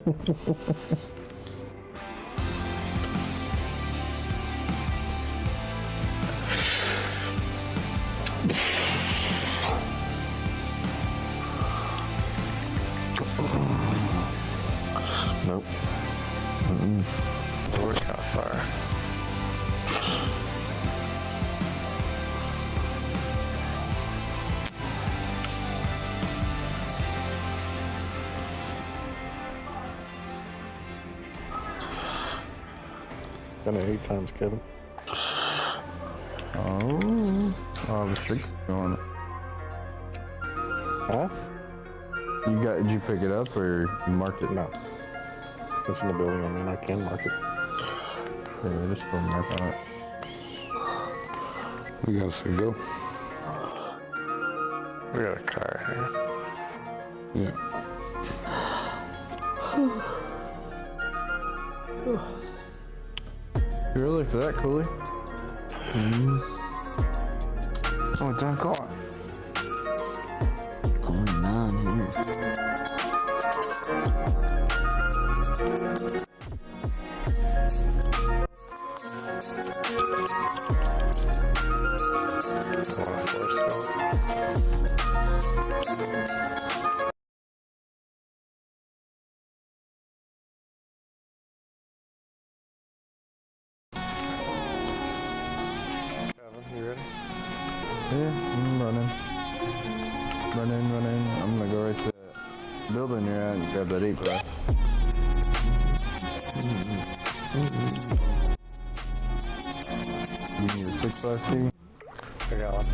Nope. We're kind of far. Done it 8 times, Kevin. Oh, the streak's going. Huh? Did you pick it up or you marked it? No. It's in the building. I mean, I can mark it. Yeah, just go mark on it. We gotta say go. We got a car here. Yeah. Really? For that, Cooley? Oh, it's on car. Only 9 here. Kevin, you ready? Yeah, I'm running. Running. I'm gonna go right to that building you're at and grab that 8-by. You need a 6-by, Stevie? I got one.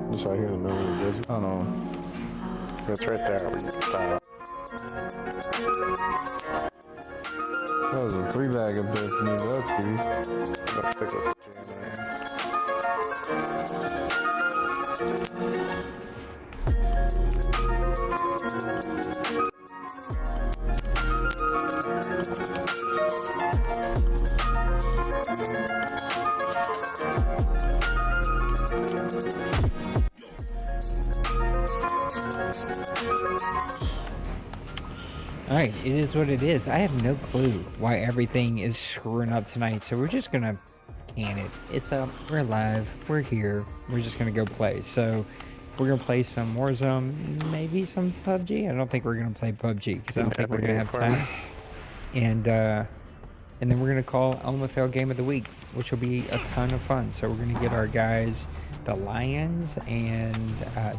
Just out here in the middle of the desert. I don't know. It's right there where you stop. That was a 3-bag up there for me, but that's Stevie. Let's stick with the Alright, it is what it is. I have no clue why everything is screwing up tonight, so we're just gonna can it. It's up, we're live, we're here, we're just gonna go play. So, we're gonna play some Warzone, maybe some PUBG. I don't think we're gonna play PUBG, because I don't think we're gonna have time. And then we're gonna call OMFL Game of the Week, which will be a ton of fun. So, we're gonna get our guys, the Lions and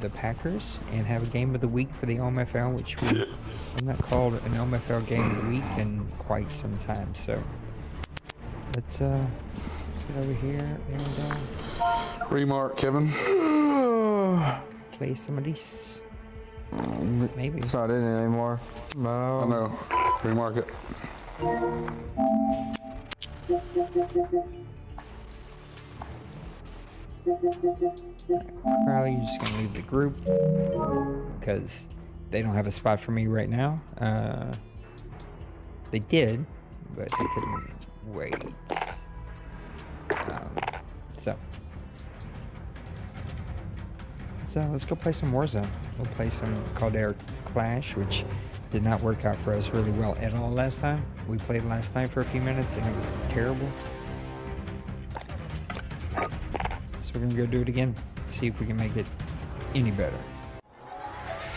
the Packers, and have a Game of the Week for the OMFL, which we have not called an OMFL Game of the Week in quite some time. So let's get over here and Remark, Kevin. play some of these. Maybe. It's not in it anymore. No. I know. Remark it. Probably just gonna leave the group because they don't have a spot for me right now. They did, but they couldn't wait. So let's go play some Warzone. We'll play some Caldera Clash, which did not work out for us really well at all last time. We played last night for a few minutes and it was terrible. So we're gonna go do it again. See if we can make it any better.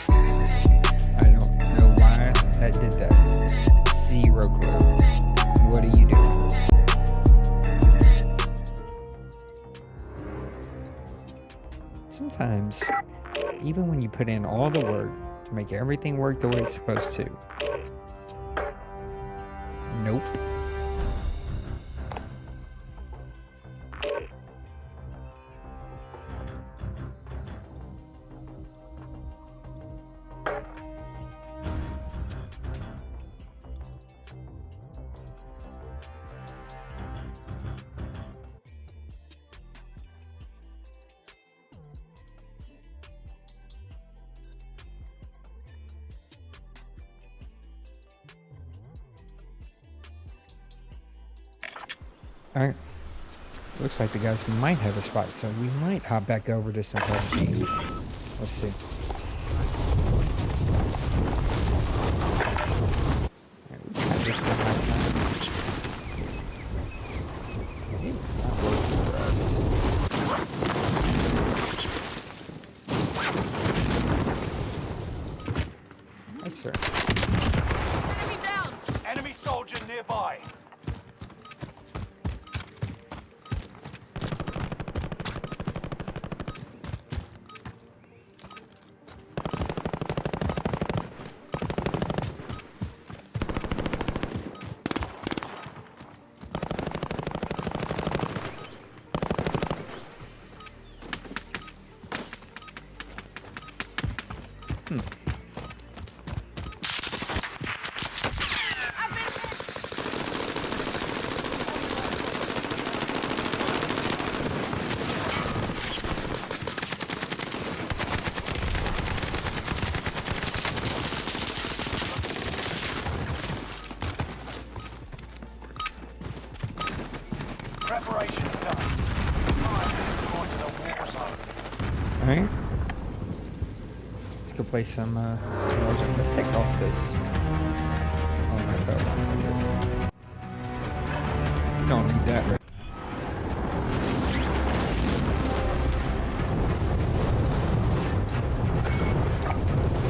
I don't know why that did that. Zero clue. What are you doing? Sometimes, even when you put in all the work to make everything work the way it's supposed to. Nope. Alright. Looks like the guys might have a spot, so we might hop back over to some PUBG. Let's see. Alright, we tried this one last time. Maybe it's not working for us. Yes, sir. Enemy down! Enemy soldier nearby. Preparations done. Time to go into the war zone. Alright. Let's go play some Warzone. Let's take off this OMFL 100. We don't need that right.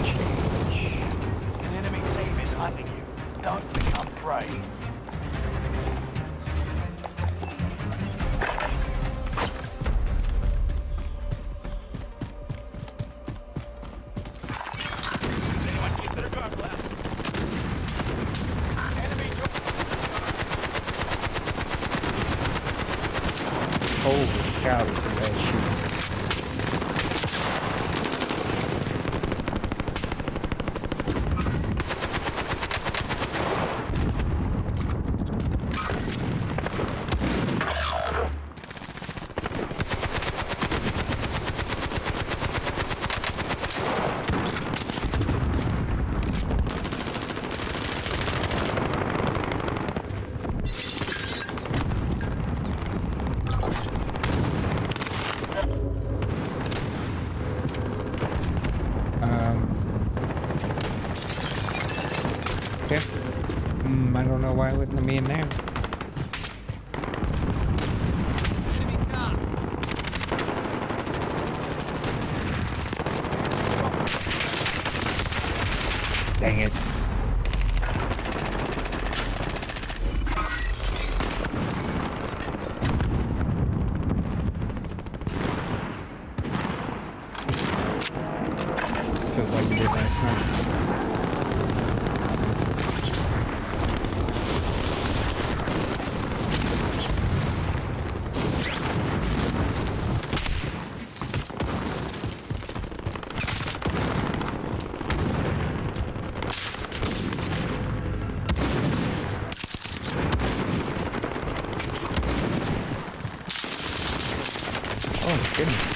Change. An enemy team is hunting you. Don't become prey. Anyone keep their guard left. Enemy Holy cow, this is some bad shooting. Okay. I don't know why it wouldn't let me in there. Dang it. This feels like we did last night. Oh my goodness.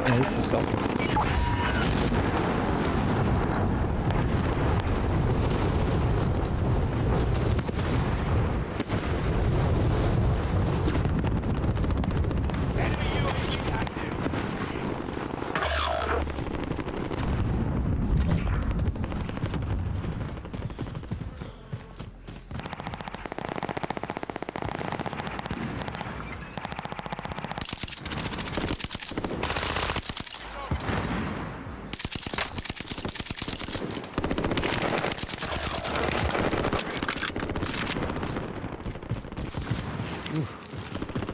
Yeah, this is something. enemy UAV active.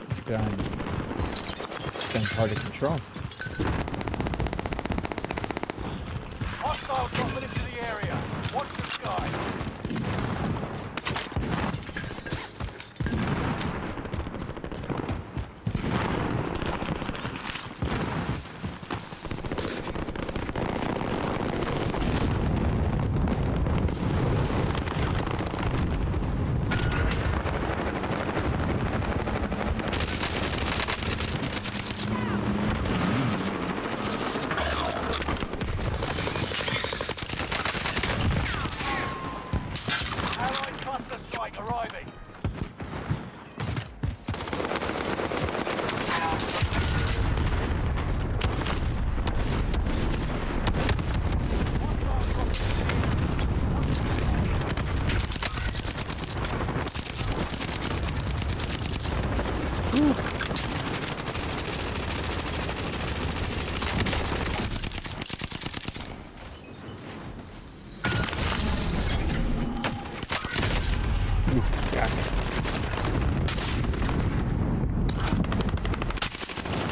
This gun. This gun's hard to control. Hostile dropping into the area. Watch the sky. strike arriving.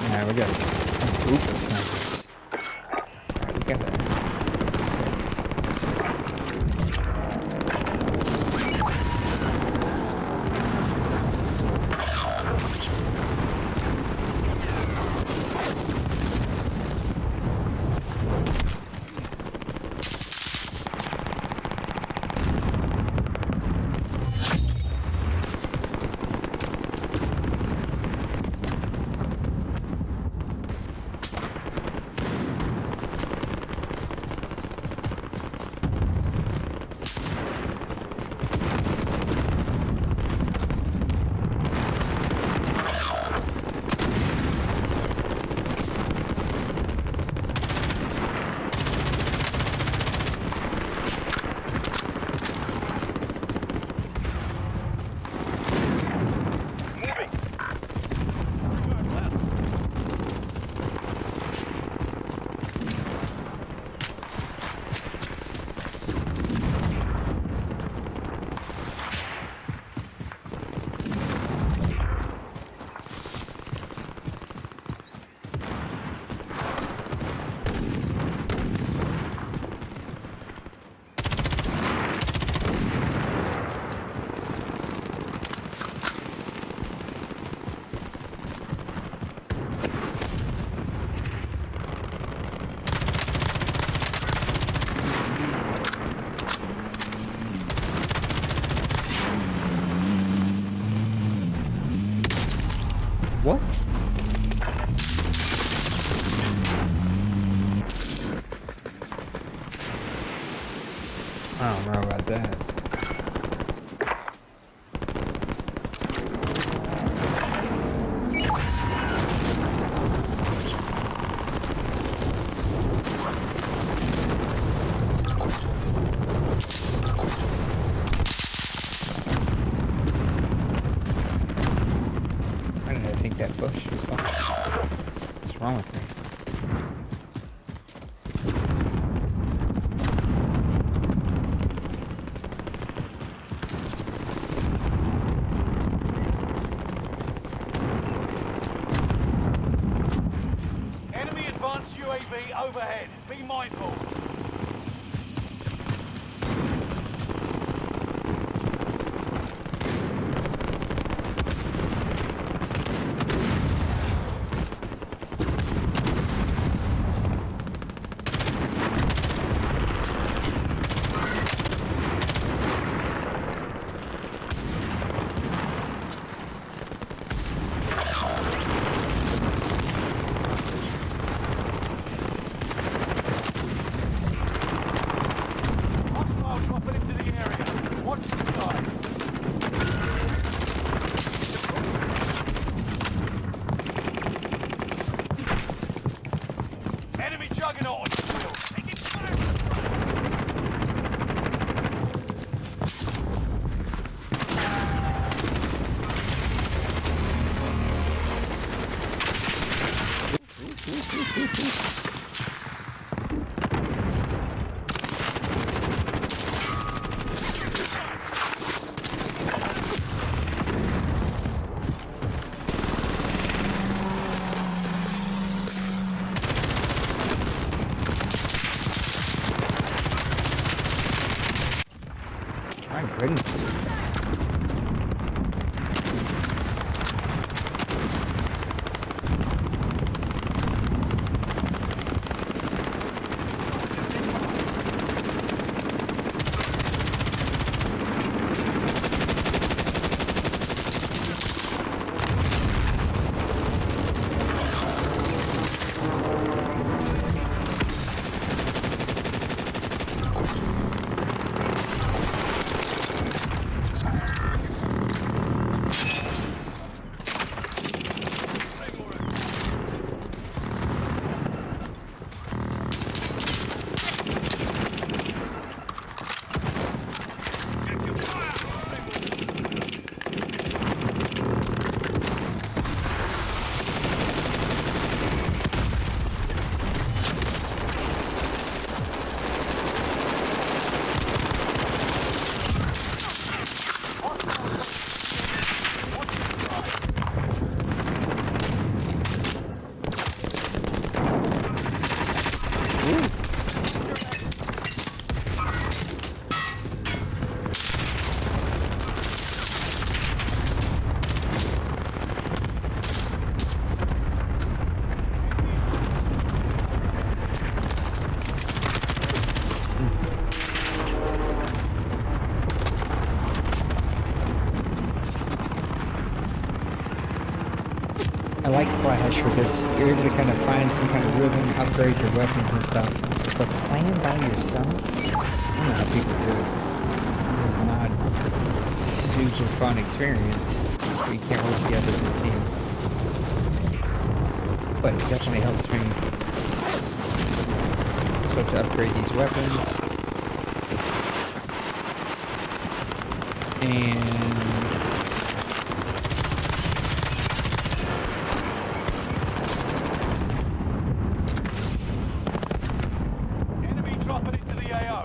Nah, we got a group of snipers. Alright, we got a... What? I don't know about that. Why did I think that bush was on? What's wrong with me? Enemy advanced UAV overhead. Be mindful. I like Clash because you're able to kind of find some kind of rhythm, upgrade your weapons and stuff. But playing by yourself, I don't know how people do it. This is not a super fun experience. You can't work together as a team. But it definitely helps me. So I have to upgrade these weapons. And Enemy dropping into the AO.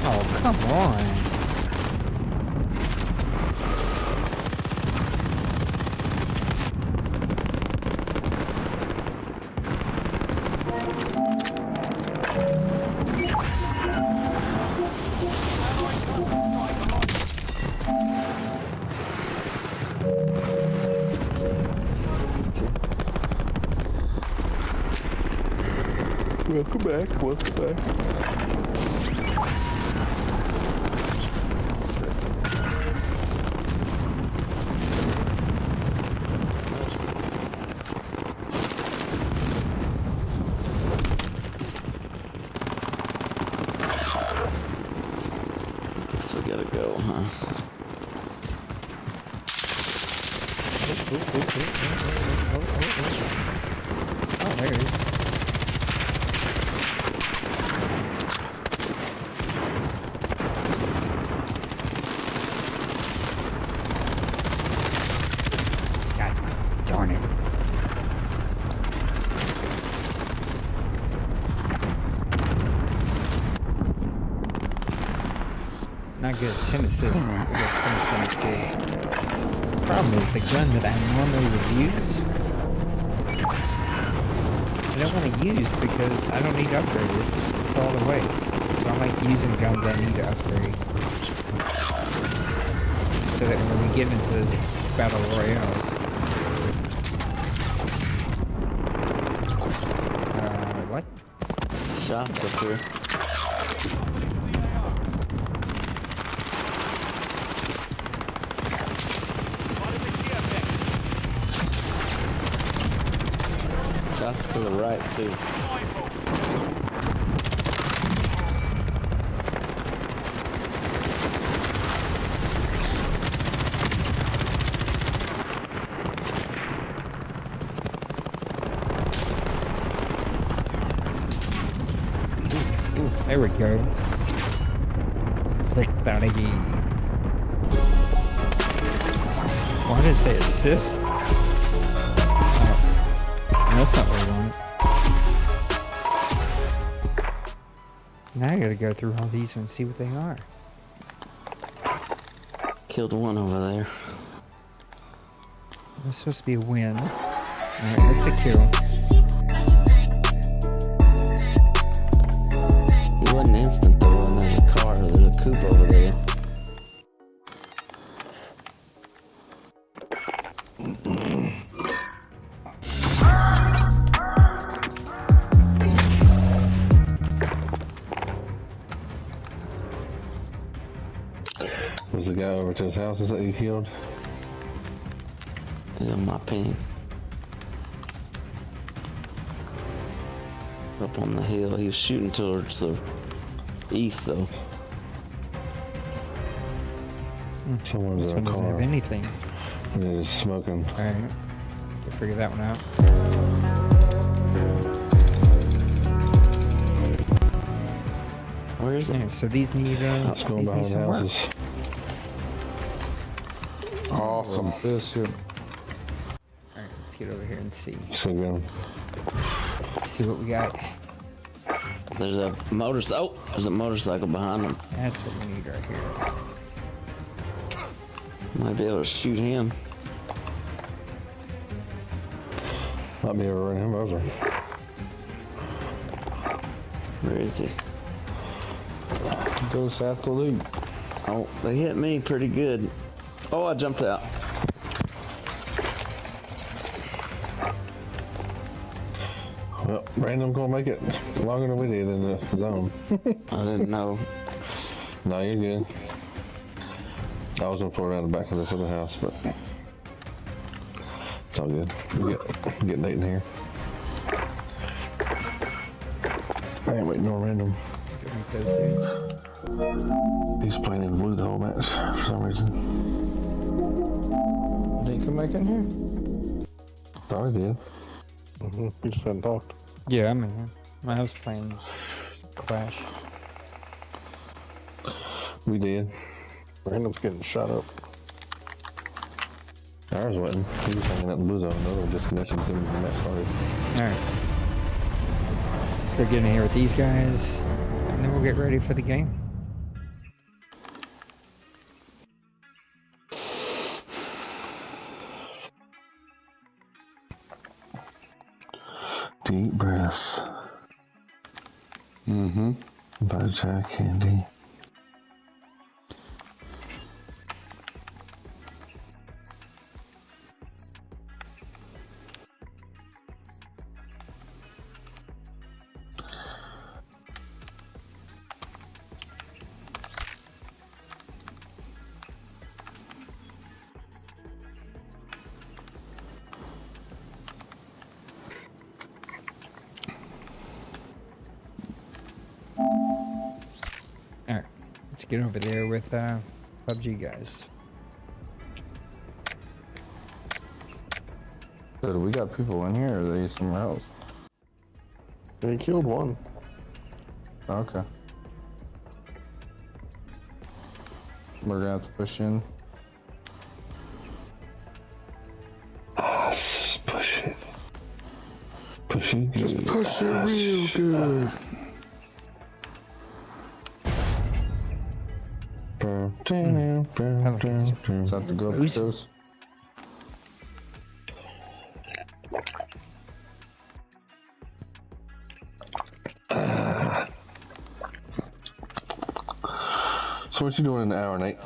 oh, come on. Welcome back, welcome back. Guess we gotta go, huh? Oh, there it is. God darn it. Not good. 10 assists. We gotta finish some kills. Problem is, the gun that I normally would use, I don't want to use because I don't need to upgrade. It's all the way. So I like using guns I need to upgrade. So that when we get into those battle royales, what? Shots up here. Shots to the right too. Ooh, there we go. Victory. Why did it say assist? That's not what we want. Now I gotta go through all these and see what they are. Killed one over there. That's supposed to be a win. Alright, that's a kill. He wasn't instant though, there's a car, there's a coupe over there. Was the guy over to his houses that you killed? He's in my ping. Up on the hill. He was shooting towards the east though. Someone's This in one a doesn't car. have anything. And they're just smoking. Alright. We'll figure that one out. Where is it? Yeah, so these need It's going these need behind some work. houses. Awesome. This here. Alright, let's get over here and see. So good. See what we got. There's a motorcycle. Oh, there's a motorcycle behind him. That's what we need right here. Might be able to shoot him. Might be able to run him over. Where is he? Go south to loot. Oh, they hit me pretty good. Oh, I jumped out. Well, random gonna make it longer than we did in the zone. I didn't know. No, you're good. I was gonna pull around the back of this other house, but it's all good. We get Nate in here. I ain't waiting on random. Go make those dudes. He's playing in the blue the whole match for some reason. Did he come back in here? Thought he did. You just hadn't talked. Yeah, I'm in here. I was playing Clash. We did. Random's getting shot up. Ours wasn't. He was hanging out in the blue zone. Another one disconnected as soon as the match started. Alright. Let's go get in here with these guys, and then we'll get ready for the game. Deep breaths. Mm-hmm. By Jack Candy. Alright. Let's get over there with PUBG guys. So do we got people in here, or are they somewhere else? He killed one. Okay. We're gonna have to push in. Just push it. Push it. Just push it real good. Is that the go Who's- goes? So what you doing in an hour, Nate?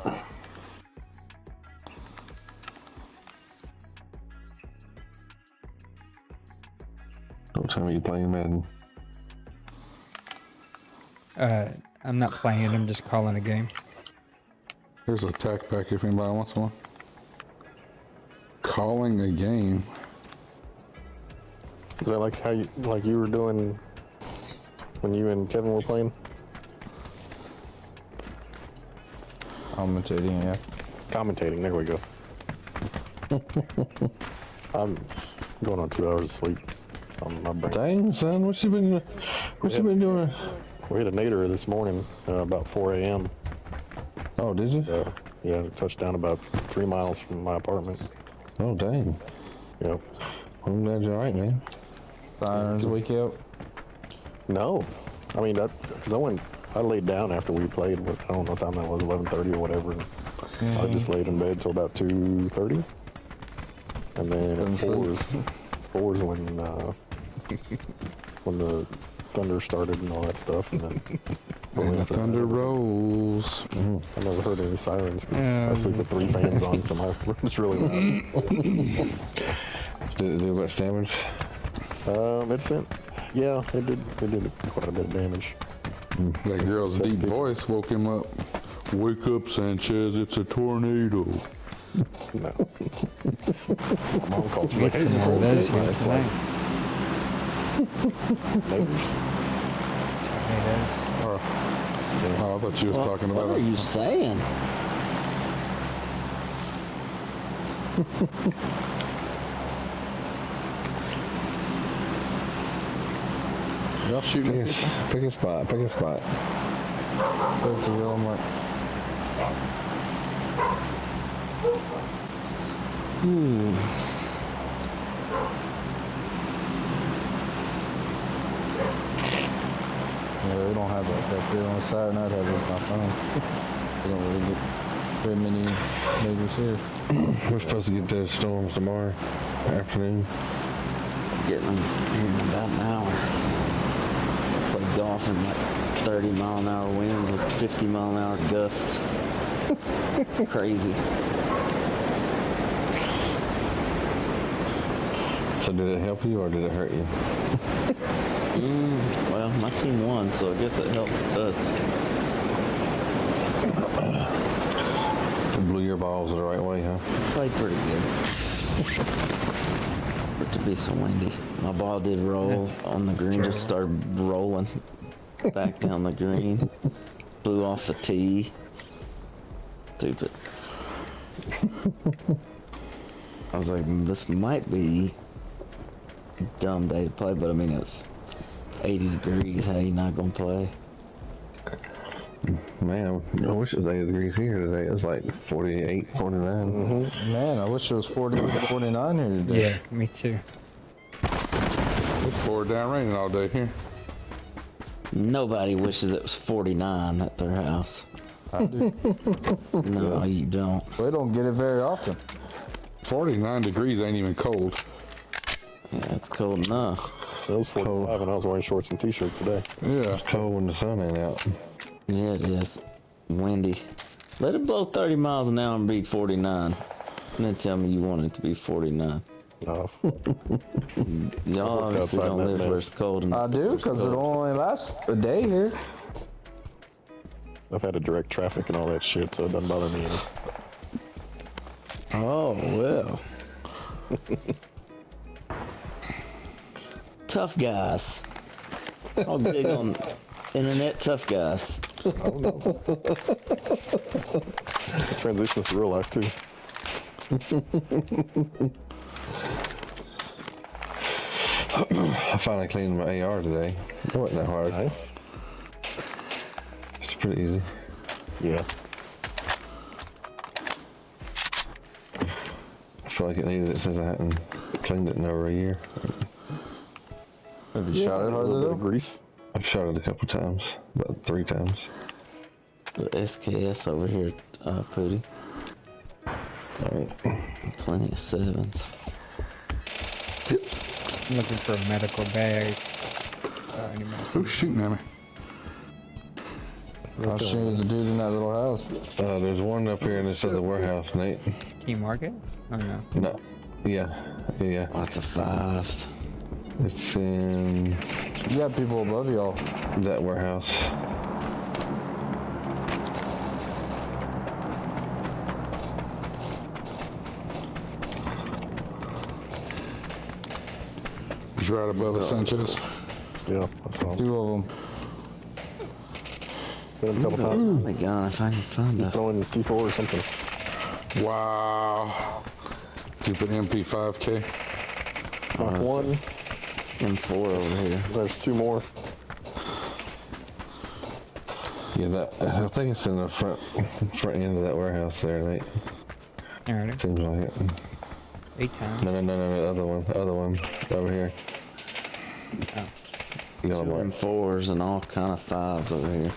Don't tell me you're playing Madden. I'm not playing, I'm just calling a game. Here's a tack pack if anybody wants one. Calling a game. Is that like how you were doing when you and Kevin were playing? Commentating, yeah. Commentating, there we go. I'm going on 2 hours of sleep on my brain. Dang, son, what you been doing? We had a nader this morning, about 4 a.m. Oh, did you? Yeah, touched down about 3 miles from my apartment. Oh, dang. Yep. I'm glad you're alright, man. Sirens wake you up. No, I mean because I laid down after we played. With, I don't know what time that was, 11:30 or whatever. And I just laid in bed till about 2:30, and then at fours when the thunder started and all that stuff, and then And the thunder rolls. I never heard any sirens because I sleep with 3 fans on, so my room's really loud. Did it do much damage? It sent. Yeah, it did quite a bit of damage. That girl's deep voice woke him up. Wake up, Sanchez, it's a tornado. No. Mom called me Get some more of those here That's tonight. neighbors. Tornadoes. Oh, I thought she was talking What about are you saying? Y'all shooting? Pick a spot. Go to Walmart. Yeah, we don't have that good on the side, and I'd have it with my phone. We don't really get very many neighbors here. We're supposed to get those storms tomorrow afternoon. getting them here in about an hour. Play golf in like 30-mile-an-hour winds with 50-mile-an-hour gusts. Crazy. So did it help you or did it hurt you? Well, my team won, so I guess it helped us. It blew your balls the right way, huh? Played pretty good. For it to be so windy. My ball did roll on the green, just started rolling back down the green. Blew off the tee. Stupid. I was like, this might be a dumb day to play, but I mean, it's 80 degrees. How you not gonna play? Man, I wish it was 80 degrees here today. It was like 48, 49. Man, I wish it was 40 to 49 here today. Yeah, me too. It's poured down raining all day here. Nobody wishes it was 49 at their house. I do. No, you don't. We don't get it very often. 49 degrees ain't even cold. Yeah, it's cold enough. It was 45 and I was wearing shorts and t-shirt today. Yeah. It's cold when the sun ain't out. Yeah, it is. Windy. Let it blow 30 miles an hour and be 49. And then tell me you want it to be 49. No. Y'all obviously outside don't that live where mess. it's cold enough. I do, because it only lasts a day here. I've had to direct traffic and all that shit, so it doesn't bother me any. Oh, well. Tough guys. I'll dig on internet tough guys. Oh no. Transitions to real life too. I finally cleaned my AR today. It wasn't that hard. Nice. It's pretty easy. Yeah. I feel like it needed it since I hadn't cleaned it in over a year. Have you shot it A harder little bit of though? grease. I've shot it a couple times, about 3 times. The SKS over here, Pooty. Alright. Plenty of 7s. I'm looking for a medical bag. Who's shooting at me? I'll shoot the dude in that little house. There's one up here in this other warehouse, Nate. Can you mark it? Oh no. No. Yeah. Yeah. Lots of 5s. It's in You got people above y'all. that warehouse. He's right above us, Sanchez. Yeah, that's all. 2 of them. Hit him a couple Oh times. my god, if I can find He's that. throwing C4 or something. Wow. Stupid MP5K. Knocked one. M4 over here. There's 2 more. Yeah, that I think it's in the front end of that warehouse there, Nate. Alright. Seems like it. 8 times. No, the other one over here. Oh. Yellow 2 mark. M4s and all kind of 5s over here.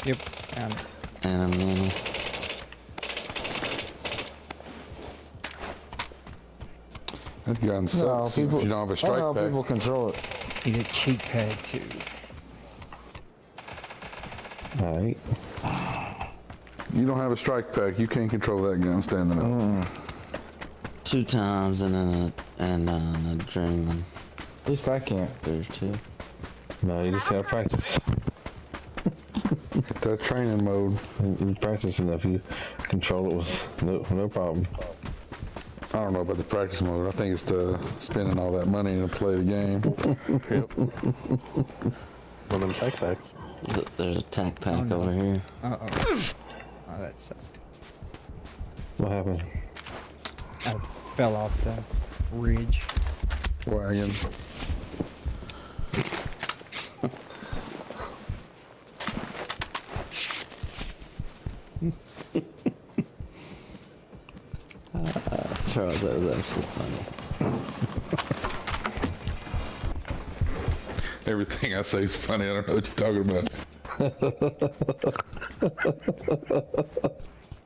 Yep. Found it. And a mini. That gun No, sucks. people. You don't have a I strike know how pack. people control it. Need a cheat pad too. Alright. You don't have a strike pack. You can't control that gun standing up. 2 times and then an adrenaline. At least I can't. There's 2. No, you just gotta practice. Get that training mode. You practice enough, you control it with no problem. I don't know about the practice mode. I think it's the spending all that money to play the game. Yep. One of them tac packs. There's a tac pack Oh, no. over here. Uh oh. Oh, that sucked. What happened? I fell off the ridge. Wagon. Charles, that was actually funny. Everything I say is funny. I don't know what you're talking about.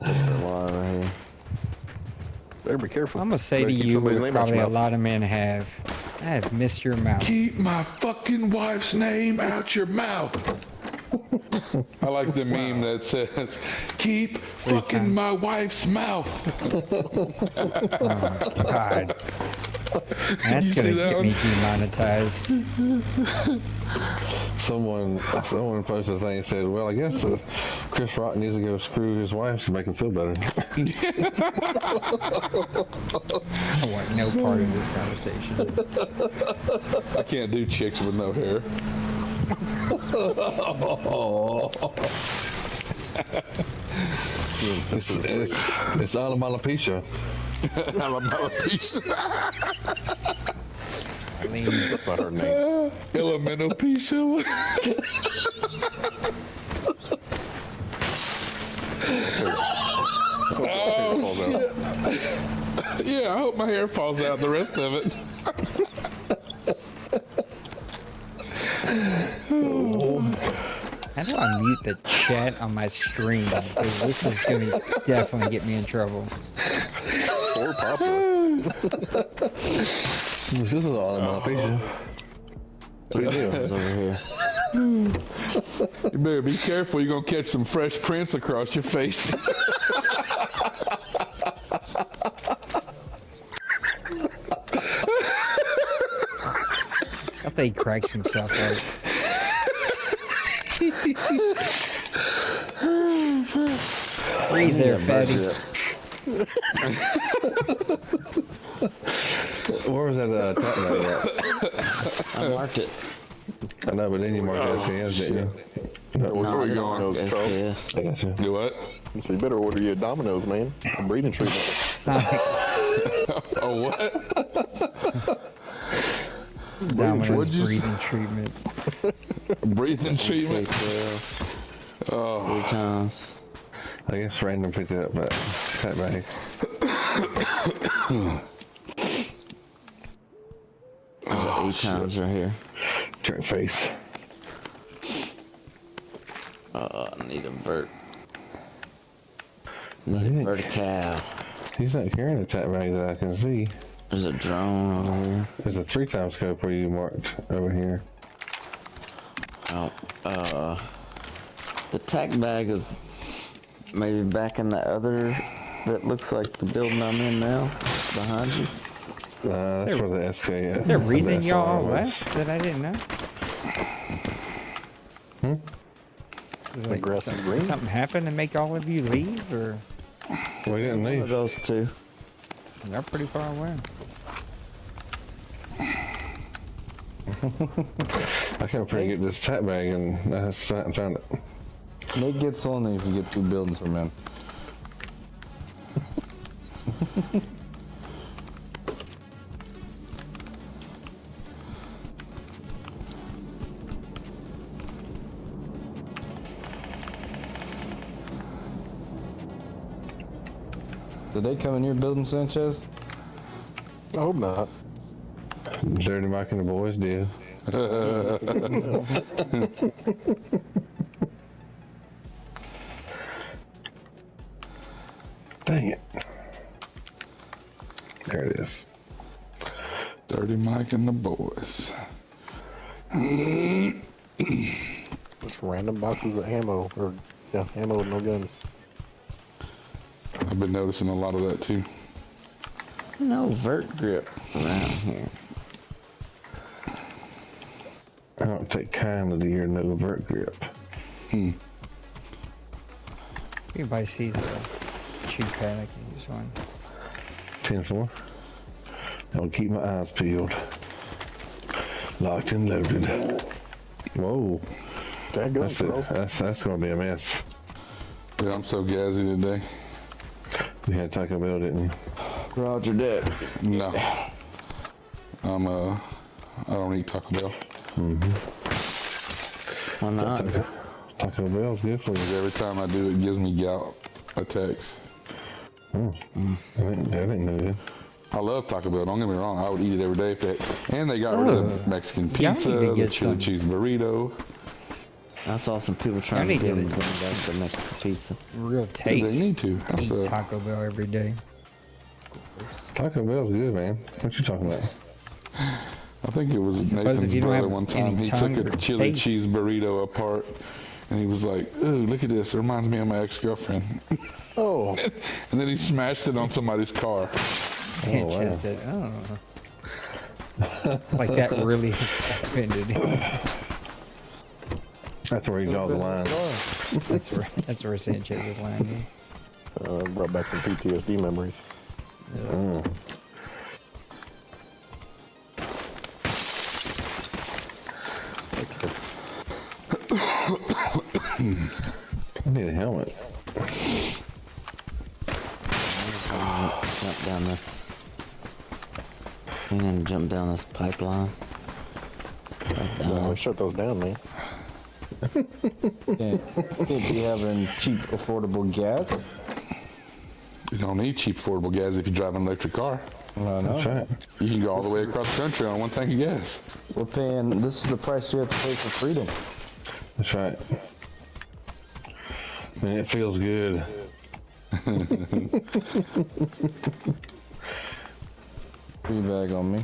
There's a lot right here. Better be careful. I'm gonna say to Better keep you somebody's what name out probably your a mouth. lot of men have. I have missed your mouth. Keep my fucking wife's name out your mouth. I like the meme that says, keep fucking times. my wife's mouth. God. That's You gonna see that get one? me demonetized. Someone posted a thing and said, well, I guess Chris Rock needs to go screw his wife to make him feel better. I want no part of this conversation. I can't do chicks with no hair. It's onomatopoeia. I mean, That's not her name. Elemental piece. Oh, shit. Yeah, I hope my hair falls out, the rest of it. how do I mute the chat on my stream? Because this is gonna definitely get me in trouble. Or popular. This is an onomatopoeia. It's over here. You better be careful, you're gonna catch some Fresh Prince across your face. I think he cracks himself up. Breathe there, fatty. Where was that tap bag at? I marked it. I know, but then you marked SKS, didn't you? Where No, are I you didn't going, mark those Charles? SKS. I got you. Do what? So you better order you a Domino's, man. A breathing treatment. Oh, what? Domino's what'd you breathing treatment. Breathing treatment? K12, 3 times. I guess random picked it up, that tap bag. There's 8 times right here. Jerk face. I need a vert. No, he didn't- Vertical. He's not carrying a tap bag that I can see. There's a drone over here. There's a 3 times scope where you marked over here. Oh, the tack bag is maybe back in the other, that looks like the building I'm in now, behind you. That's where the SKS. Is there a reason the y'all all SR was. left that I didn't know? Is like Aggressive some- green? something happened to make all of you leave, or We didn't One of leave. those two. they're pretty far away? I can't pretty get this tap bag and I found it. Nick gets on it if you get 2 buildings from him. Did they come in your building, Sanchez? I hope not. Dirty Mike and the boys did. Dang it. There it is. Dirty Mike and the boys. Just random boxes of ammo. Or, yeah, ammo with no guns. I've been noticing a lot of that too. No vert grip around here. I don't take kindly to your no vert grip. If anybody sees a cheap pad, I can use one. 10 more. I'll keep my eyes peeled. Locked and loaded. Whoa. Dadgum, Charles. That's gonna be a mess. Yeah, I'm so gassy today. You had Taco Bell, didn't you? Roger that. No. I don't eat Taco Bell. Why not? Taco Bell's good for you. Every time I do, it gives me gout attacks. That ain't no good. I love Taco Bell, don't get me wrong. I would eat it every day if they, and they got rid of the Mexican Y'all pizza, need to the get chili some. cheese burrito. I saw some people trying to need get to him to bring back the Mexican pizza. Real They taste. need to. That's Eat the, Taco Bell every day. Taco Bell's good, man. What you talking about? I think it was suppose if Nathan's you don't brother have one time. any He tongue took a or chili taste. cheese burrito apart, and he was like, "Ooh, look at this! It reminds me of my ex-girlfriend." Oh, And then he smashed it on somebody's car. Sanchez said, "Oh." Like that really offended him. That's where he draws the line. That's where Sanchez's line is. brought back some PTSD memories. Mm. I need a helmet. Jump down this. I'm gonna jump down this pipeline. Right down. Shut those down, man. Can't be having cheap, affordable gas. You don't need cheap, affordable gas if you drive an electric car. I know. That's right. You can go all the way across the country on one tank of gas. We're paying. This is the price you have to pay for freedom. That's right. Man, it feels good. Free bag on me.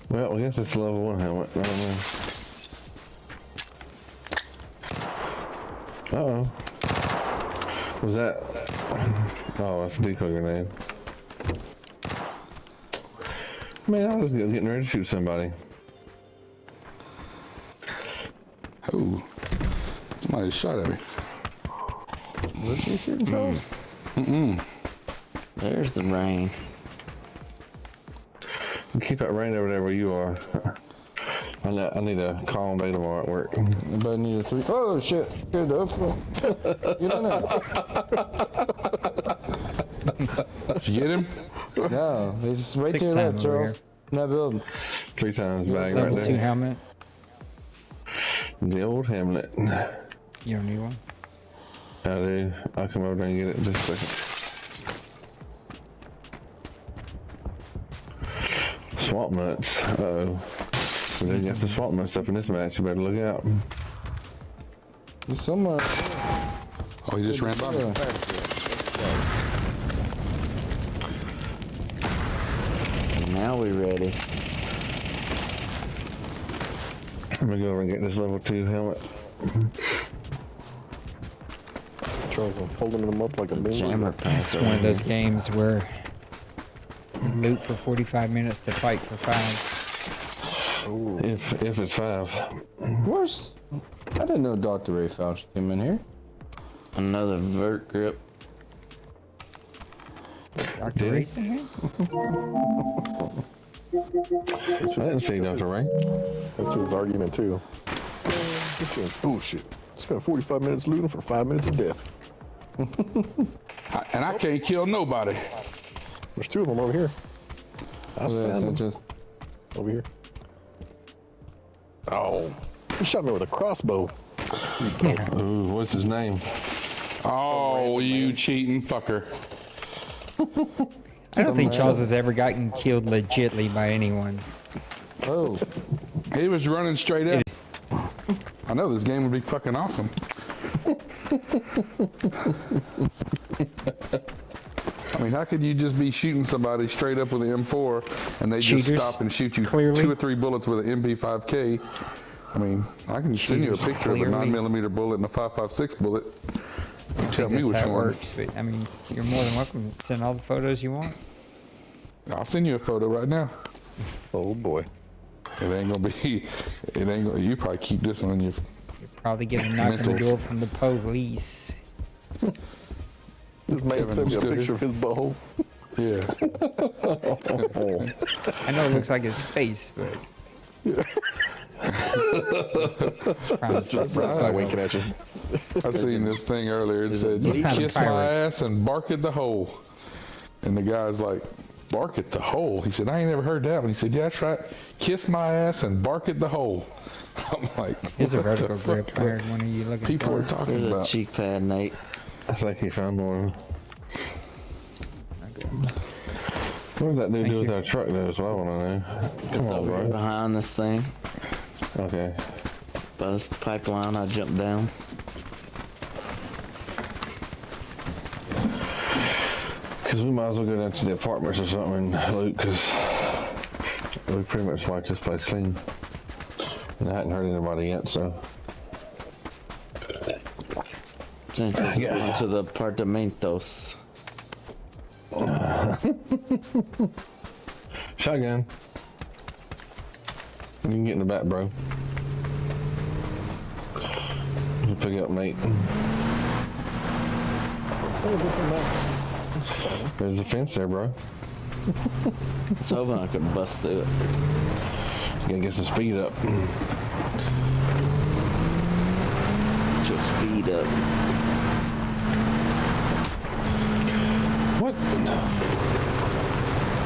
Well, I guess it's a level 1 helmet. I don't know. Uh-oh. Was that... Oh, that's a decoy grenade. Man, I was getting ready to shoot somebody. Oh, somebody shot at me. What you shooting for? There's the rain. Keep that rain over there where you are. I need a calm day tomorrow at work. Anybody need a 3? Oh shit! Good up. Get in there. Did you get him? No, he's right to Sixth your time left, over Charles. here. In that building. 3 times bag right Level 2 there. helmet. The old Hamlet. You don't need one. I do. I'll come over there and get it in just a second. Swamp nuts. Uh-oh. We didn't get some swamp nuts up in this match. You better look out. He's somewhere. Oh, he just ran by me. Now we ready. I'm gonna go over and get this level 2 helmet. Charles, I'm holding them up like a Jammer bean. pass. It's one of those games where you loot for 45 minutes to fight for 5. Ooh. If it's 5. Where's? I didn't know Dr. Ray Fauci came in here. Another vert grip. Dr. Did he? Ray's in here? I didn't see Dr. Ray. That's his argument too. This game's bullshit. Spent 45 minutes looting for 5 minutes of death. And I can't kill nobody. There's 2 of them over here. I Oh, yeah, found them. Sanchez. Over here. Oh. He shot me with a crossbow. Ooh, what's his name? Oh, you cheating fucker. I don't think Charles has ever gotten killed legitly by anyone. Oh, He was running straight up. I know this game would be fucking awesome. I mean, how could you just be shooting somebody straight up with an M4 and they just Cheaters, stop and shoot you clearly. 2 or 3 bullets with an MP5K? I mean, I can send you a Cheaters, picture of a clearly. 9mm bullet and a 5.56 bullet. You I tell think me that's which how it one. works. But I mean, you're more than welcome to send all the photos you want. I'll send you a photo right now. Oh boy. It ain't gonna be. It ain't gonna. You probably keep this one in your. You're probably getting a knock on the Mental. door from the police. This man Kevin, sent me a still picture here? of his butthole. Yeah. I know it looks like his face, but. Promise it's his I'm butthole. winking at you. I seen this thing earlier. It said, He's kind of "Kiss my pirate. ass and bark at the hole." And the guy's like, "Bark at the hole?" He said, "I ain't never heard that one." He said, "Yeah, that's right. Kiss my ass and bark at the hole." I'm like, Here's a what the vertical grip. fuck? I heard one of you looking People for. are talking There's a about. cheek pad, Nate. I think he found one. What did that dude Thank do with you. our truck though? That's what I want to know. Come on, Over bro. behind this thing. Okay. by this pipeline, I jumped down. Because we might as well go down to the apartments or something and loot, because we pretty much wiped this place clean. And I hadn't hurt anybody yet, so. Since we're going to the apartamentos. Shotgun. You can get in the back, bro. You pick up, Nate. There's a fence there, bro. I was hoping I could bust through it. Gotta get some speed up. Get your speed up. What?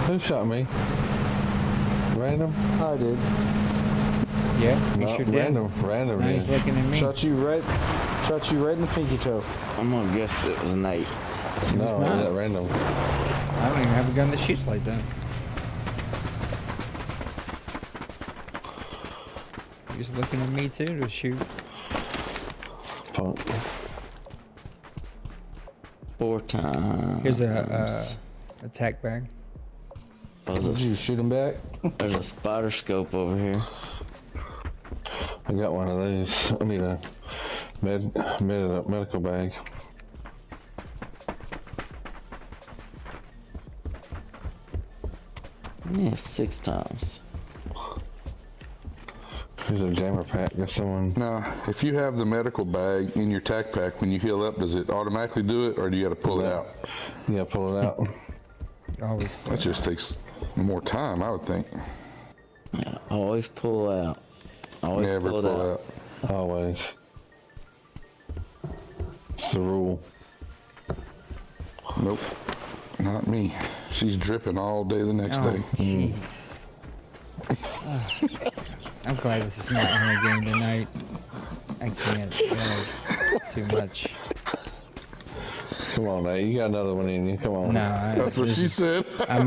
Who shot me? Random? I did. Yeah, you No, sure did. Random. Now he's looking at me. Shot you right in the pinky toe. I'm gonna guess it was Nate. No, It's not. not random. I don't even have a gun that shoots like that. He's looking at me too to shoot. Punk. 4 times. Here's a attack bag. Did you shoot him back? There's a spider scope over here. I got one of those. I need a medical bag. Yeah, 6 times. Here's a jammer pack. Got someone. Now, if you have the medical bag in your tac pack, when you heal up, does it automatically do it, or do you got to pull it out? Yeah, pull it out. Always. That just takes more time, I would think. Yeah, always pull out. Always Never pull it pull out. out. Always. It's the rule. Nope, not me. She's dripping all day the next Oh, day. jeez. I'm glad this is my only game tonight. I can't too much. Come on, Nate. You got another one in you. Come on. No, That's what she said. I'm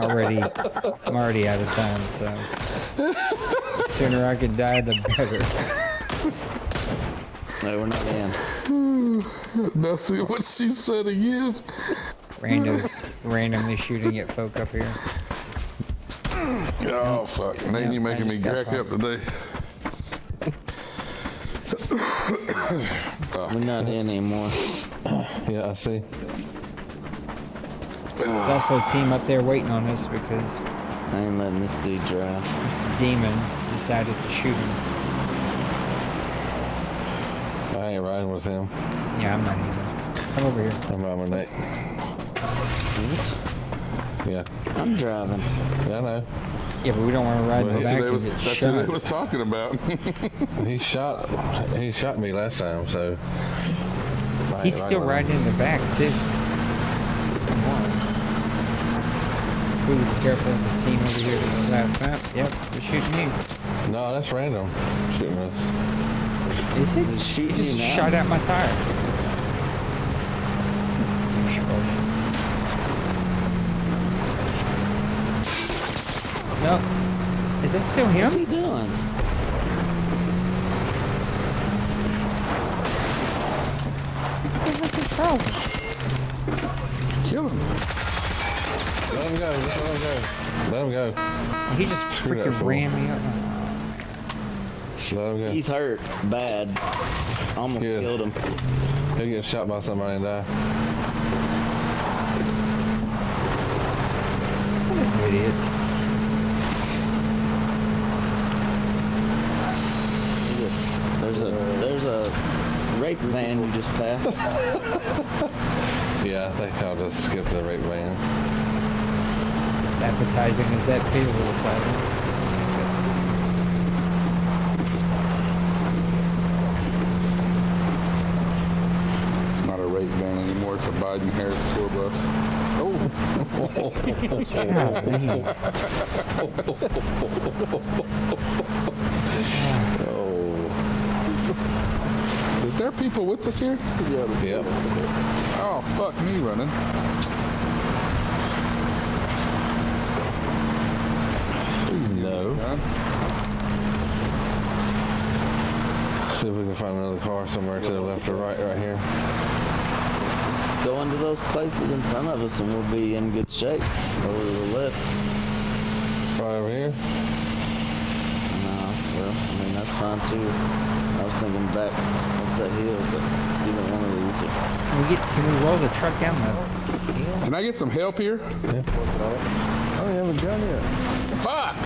already out of time. So the sooner I can die, the better. No, we're not in. That's what she said again. Randomly shooting at folk up here. Oh, fuck. Nate, Yep, you I making me just got crack up today. We're not in anymore. Yeah, I see. There's also a team up there waiting on us because I ain't letting this dude drive. Mr. Demon decided to shoot him. I ain't riding with him. Yeah, I'm not even. Come over here. I'm riding with Nate. What? Yeah. I'm driving. Yeah, I know. Yeah, but we don't want to ride in the That's back what and get that's what shot. they was talking about. He shot me last time, so. I He's ain't still with him. riding in the back too. Ooh, be careful, there's a team over here to the left. Yep, they're shooting you. No, that's random. Shooting us. Is it? He's shooting He just you now. shot at my tire. Douchebag. No. Is that still What's him? he doing? What's his problem? Kill him. Let him go. Just let him go. Let him go. He just Screw that freaking fool. ran me up. Let him go. He's hurt bad. Almost Good. killed him. He'll get shot by somebody and die. What an idiot. There's a rape van you just passed. Yeah, I think I'll just skip the rape van. As appetizing as that payroll side. It's not a rape van anymore. It's a Biden-Harris tour bus. Is there people with us here? Yep. Oh, fuck me running. Please No. run. See if we can find another car somewhere to the left or right here. Just go into those places in front of us and we'll be in good shape. Over to the left. Right over here? No, well, I mean, that's fine too. I was thinking back up that hill, but either one of these are... Can we roll the truck down the hill? Can I get some help here? Oh, you haven't done yet. Fuck!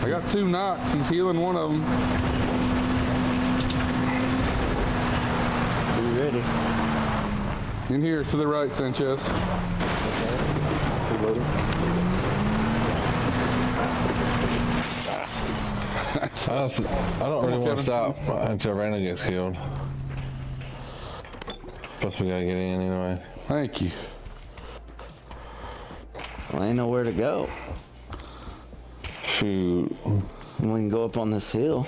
I got 2 knocks. He's healing one of them. Are you ready? In here to the right, Sanchez. I don't really want to stop until Randall gets killed. Plus we gotta get in anyway. Thank you. Well, ain't nowhere to go. Shoot. We can go up on this hill.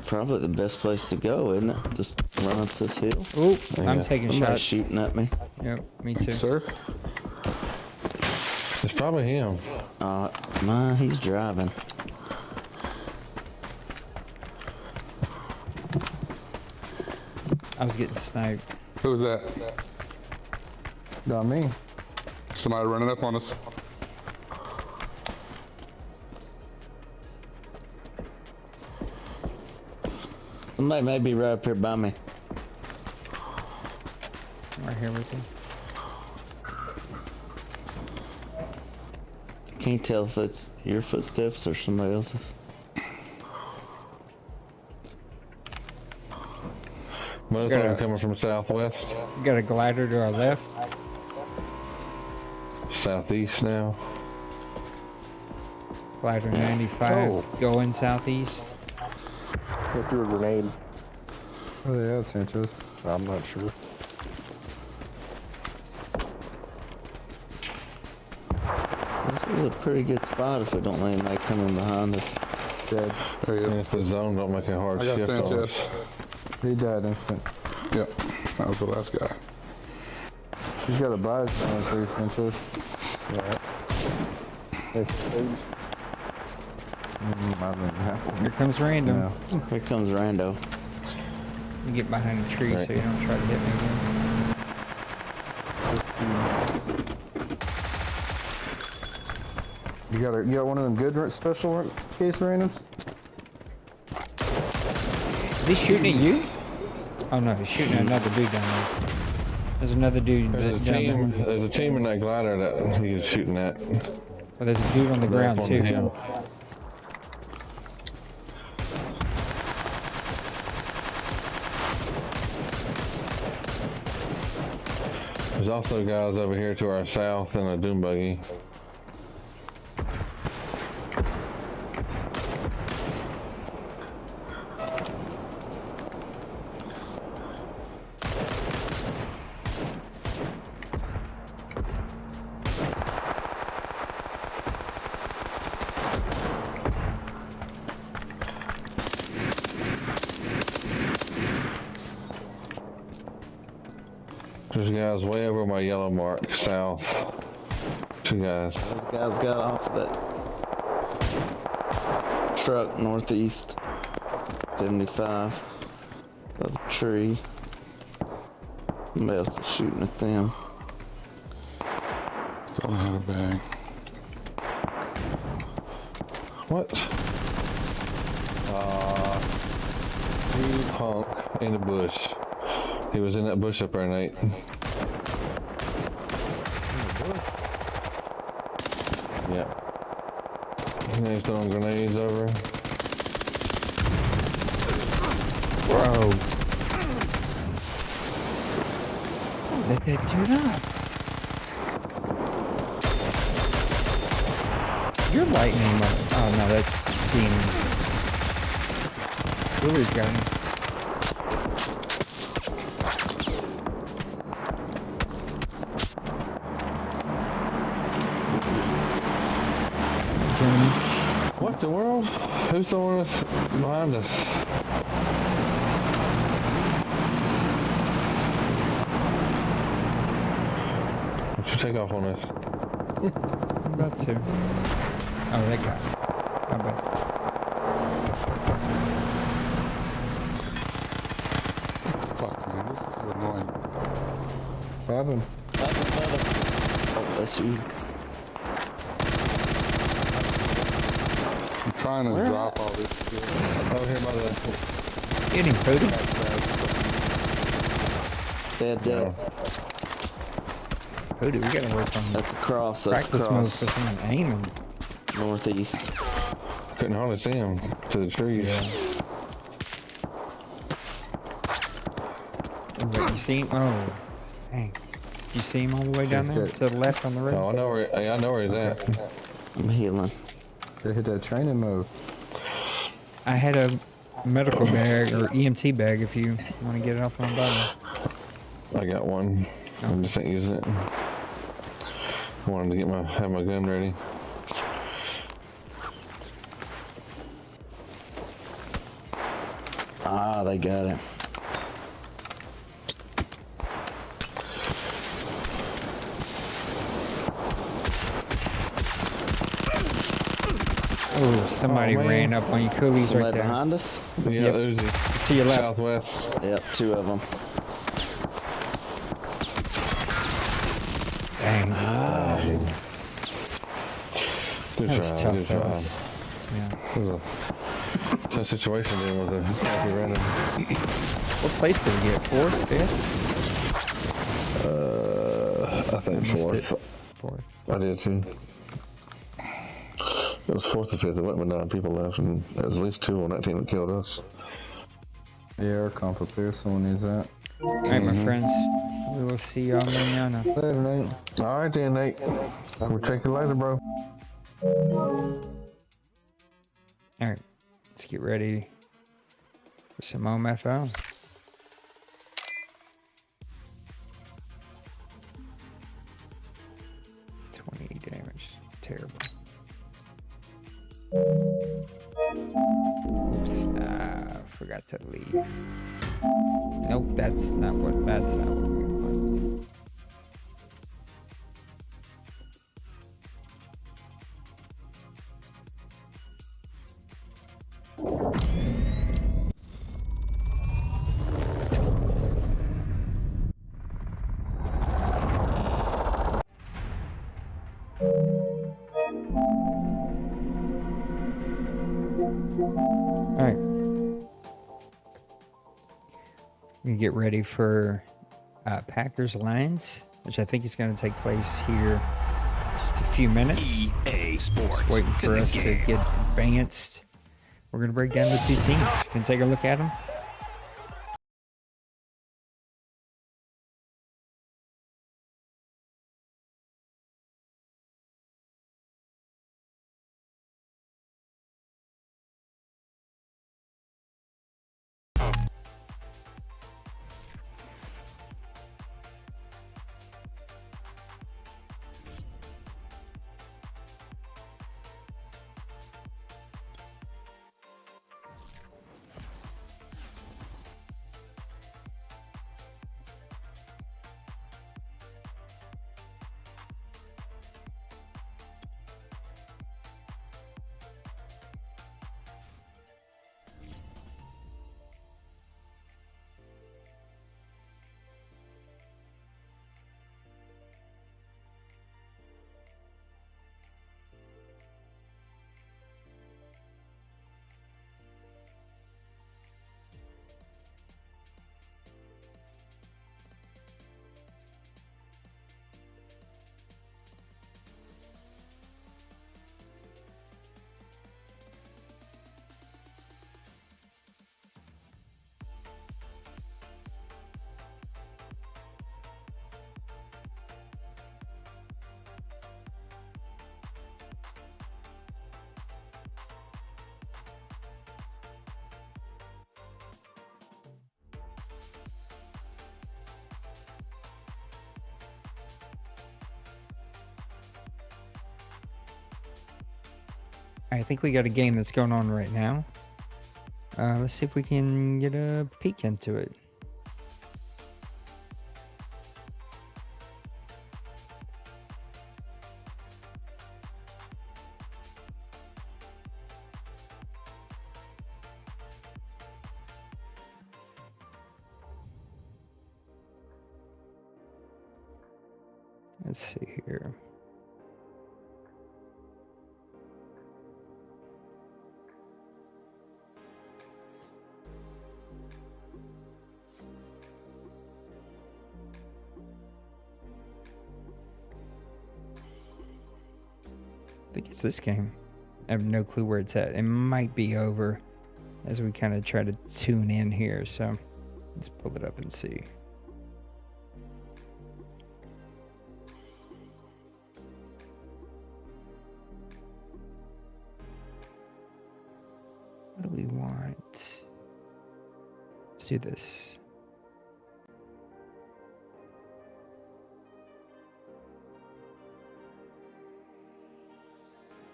Probably the best place to go, isn't it? Just run up this hill. Oh, I'm taking Somebody's shots. shooting at me. Yep, me too. Sir? It's probably him. Man, he's driving. I was getting sniped. Who was that? Not me. Somebody running up on us. Somebody may be right up here by me. Right here with you. Can't tell if it's your footsteps or somebody else's. Most of them coming from southwest. We got a glider to our left. Southeast now. Glider 95 going southeast. I threw a grenade. Oh, yeah, Sanchez. I'm not sure. This is a pretty good spot if we don't let anybody come in behind us. Dead. There he And is. if the zone don't make a hard I got shift on us. Sanchez. He died instant. Yep. That was the last guy. He's got a bias on his face, Sanchez. Thanks. I didn't have Here comes random. No. Here comes Rando. You get behind a tree so you don't try to hit me again. You got one of them good special case randoms? Is he shooting at you? Oh no, he's shooting at another dude down there. There's another dude down there. There's a team in that glider that he was shooting at. Well, there's a dude on the ground Up on too. the hill. There's also guys over here to our south in a doom buggy. There's guys way over my yellow mark, south. 2 guys. Those guys got off that truck northeast. 75. Of the tree. Somebody else is shooting at them. Thought I had a bag. What? You punk in the bush. He was in that bush up there, Nate. Yeah. And he's throwing grenades over. Bro. Let that dude up. Your lightning mode. Oh no, that's demon. Lily's got him. What the world? Who's throwing us behind us? Why don't you take off on us? I'm about to. Oh, that guy. How bad? What the fuck, man? This is so annoying. What happened? Oh, that's you. I'm trying to drop all this shit. Oh, here by the. Get him, Cody. Dead. Cody, we gotta work on That's the cross. That's the practice mode cross. for some aiming. Northeast. Couldn't hardly see him to the trees. But you see him? Oh, dang. You see him all the way down there to the left on the road? Oh, I know where he's at. I'm healing. They hit that training mode. I had a medical bag or EMT bag if you want to get it off my body. I got one. I just ain't using it. I wanted to have my gun ready. Ah, they got it. Oh, somebody man. ran up on you. Cooley's right Somebody there. behind us? Yeah, Yep. there's the To your left. southwest. Yep, 2 of them. Dang. Good That was try, tough, good try. fellas. Yeah. It was a tough situation then with the coffee random. What place did we get? 4th? 5th? I think Missed it. 4th. 4th. I did too. It was 4th or 5th. It went with 9 people left, and there was at least 2 on that team that killed us. Yeah, our comp up there, someone needs that. Alright, my friends. We will see y'all mañana. Later, Nate. All right then, Nate. We'll check you later, bro. Alright. Let's get ready for some OMFL. 20 damage. Terrible. Oops. Forgot to leave. Nope, that's not what we want. Alright. We get ready for Packers Lions, which I think is going to take place here in just a few minutes. EA Sports. Just waiting for us to get advanced. We're going to break down the 2 teams. You can take a look at them. I think we got a game that's going on right now. Let's see if we can get a peek into it. Let's see here. I think it's this game. I have no clue where it's at. It might be over as we kind of try to tune in here. So let's pull it up and see. What do we want? Let's do this.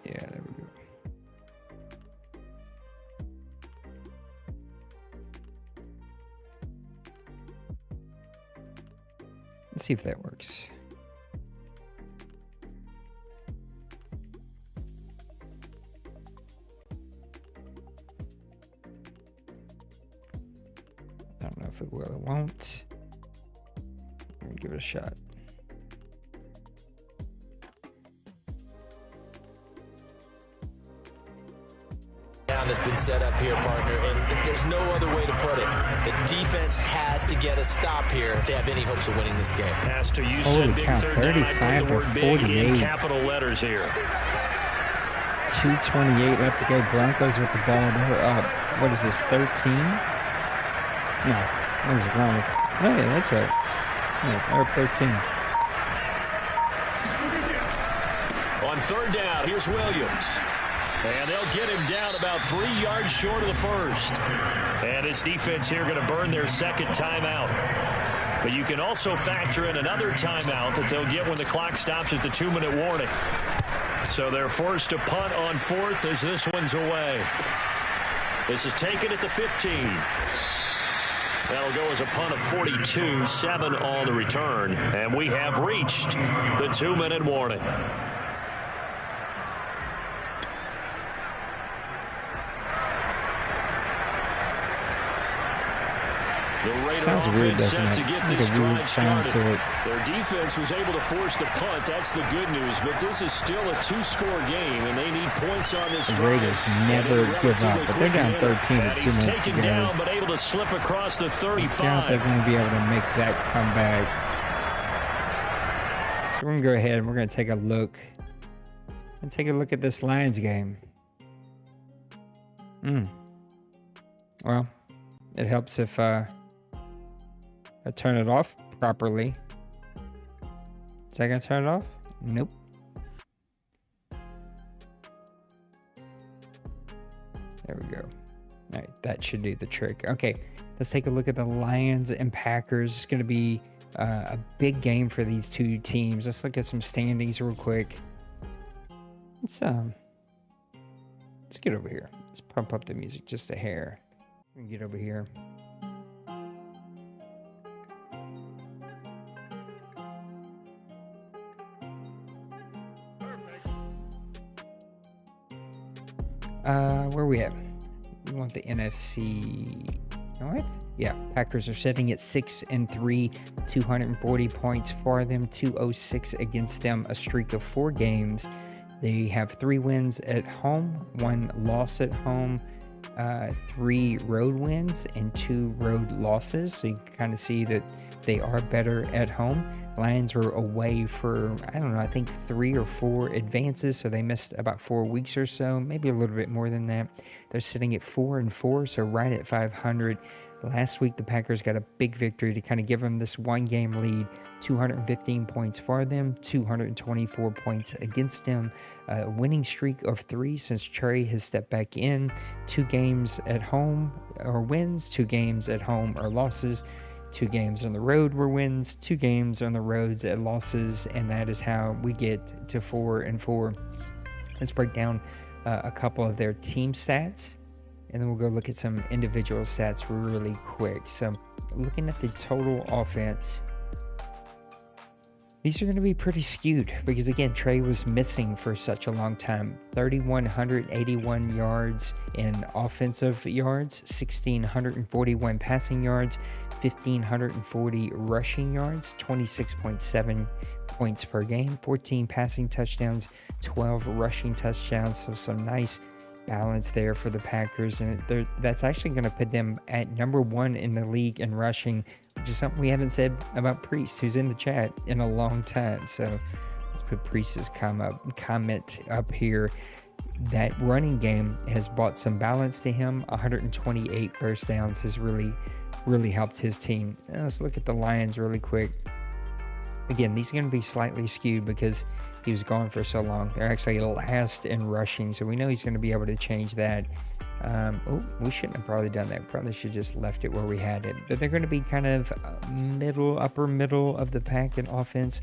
Yeah, there we go. Let's see if that works. I don't know if it will or won't. I'm gonna give it a shot. Has been set up here, partner, and there's no other way to put it. The defense has to get a stop here if they have any hopes of winning this game. Pastor, you Holy said big cow, third down. I 35 put the to word big in 48. capital letters here. 2:28 left to go. Broncos with the ball. They're up. What is this, 13? No, what is wrong with... Oh, yeah, that's right. Yeah, they're up 13. On third down, here's Williams. And they'll get him down about 3 yards short of the first. And this defense here going to burn their second timeout. But you can also factor in another timeout that they'll get when the clock stops at the 2-minute warning. So they're forced to punt on fourth as this one's away. This is taken at the 15. That'll go as a punt of 42, 7 on the return. And we have reached the 2-minute warning. Sounds weird, doesn't it? There's a weird sound to it. Their defense was able to force the punt. That's the good news. But this is still a 2-score game, and they need points on this drive. The Raiders never give up, but they're down 13 with 2 minutes to go. Down, but able to slip across the 35. I doubt they're going to be able to make that comeback. So we're going to go ahead and we're going to take a look. And take a look at this Lions game. Well, it helps if I turn it off properly. Is that gonna turn it off? Nope. There we go. All right, that should do the trick. Okay, let's take a look at the Lions and Packers. It's gonna be a big game for these two teams. Let's look at some standings real quick. Let's get over here. Let's pump up the music just a hair. We can get over here. Where are we at? We want the NFC North? Yeah, Packers are sitting at 6-3, 240 points for them, 206 against them, a streak of 4 games. They have 3 wins at home, 1 loss at home, 3 road wins and 2 road losses. So you can kind of see that they are better at home. Lions were away for, I don't know, I think 3 or 4 advances. So they missed about 4 weeks or so, maybe a little bit more than that. They're sitting at 4-4, so right at 500. Last week, the Packers got a big victory to kind of give them this 1-game lead. 215 points for them, 224 points against them. A winning streak of 3 since Trey has stepped back in. 2 games at home are wins, 2 games at home are losses. 2 games on the road were wins, 2 games on the roads at losses, and that is how we get to 4-4. Let's break down a couple of their team stats, and then we'll go look at some individual stats really quick. So looking at the total offense, these are going to be pretty skewed because, again, Trey was missing for such a long time. 3,181 yards in offensive yards, 1,641 passing yards, 1,540 rushing yards, 26.7 points per game, 14 passing touchdowns, 12 rushing touchdowns. So some nice balance there for the Packers, and that's actually going to put them at number 1 in the league in rushing, which is something we haven't said about Priest, who's in the chat, in a long time. So let's put Priest's comment up here. That running game has brought some balance to him. 128 first downs has really helped his team. Now let's look at the Lions really quick. Again, these are going to be slightly skewed because he was gone for so long. They're actually last in rushing, so we know he's going to be able to change that. We shouldn't have probably done that. Probably should have just left it where we had it. But they're going to be kind of upper middle of the pack in offense.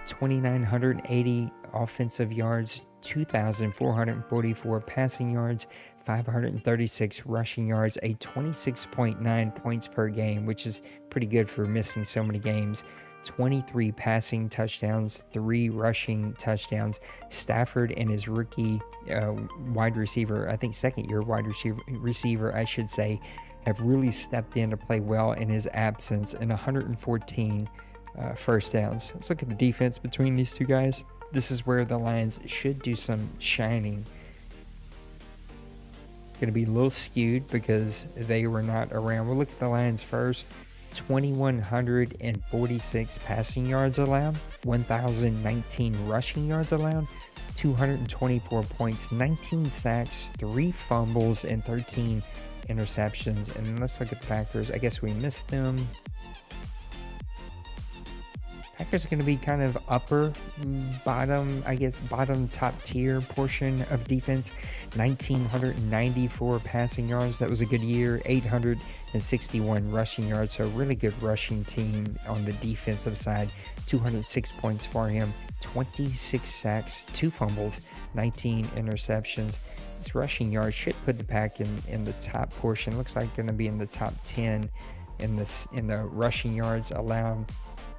2,980 offensive yards, 2,444 passing yards, 536 rushing yards, a 26.9 points per game, which is pretty good for missing so many games. 23 passing touchdowns, 3 rushing touchdowns. Stafford and his rookie wide receiver, I think second-year wide receiver, I should say, have really stepped in to play well in his absence, and 114 first downs. Let's look at the defense between these two guys. This is where the Lions should do some shining. Going to be a little skewed because they were not around. We'll look at the Lions first. 2,146 passing yards allowed, 1,019 rushing yards allowed, 224 points, 19 sacks, 3 fumbles, and 13 interceptions. And then let's look at the Packers. I guess we missed them. Packers are going to be kind of bottom top tier portion of defense. 1,994 passing yards. That was a good year. 861 rushing yards. So a really good rushing team on the defensive side. 206 points for him. 26 sacks, 2 fumbles, 19 interceptions. This rushing yards should put the Pack in the top portion. Looks like going to be in the top 10 in the rushing yards allowed.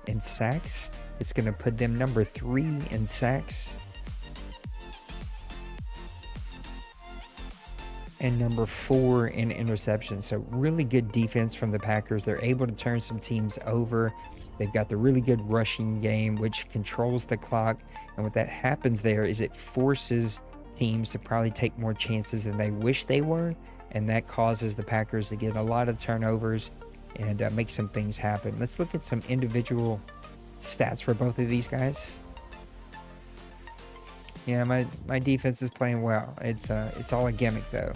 In sacks, it's going to put them number 3 in sacks and number 4 in interceptions. So really good defense from the Packers. They're able to turn some teams over. They've got the really good rushing game, which controls the clock. And what that happens there is it forces teams to probably take more chances than they wish they were. And that causes the Packers to get a lot of turnovers and make some things happen. Let's look at some individual stats for both of these guys. Yeah, my defense is playing well. It's all a gimmick though.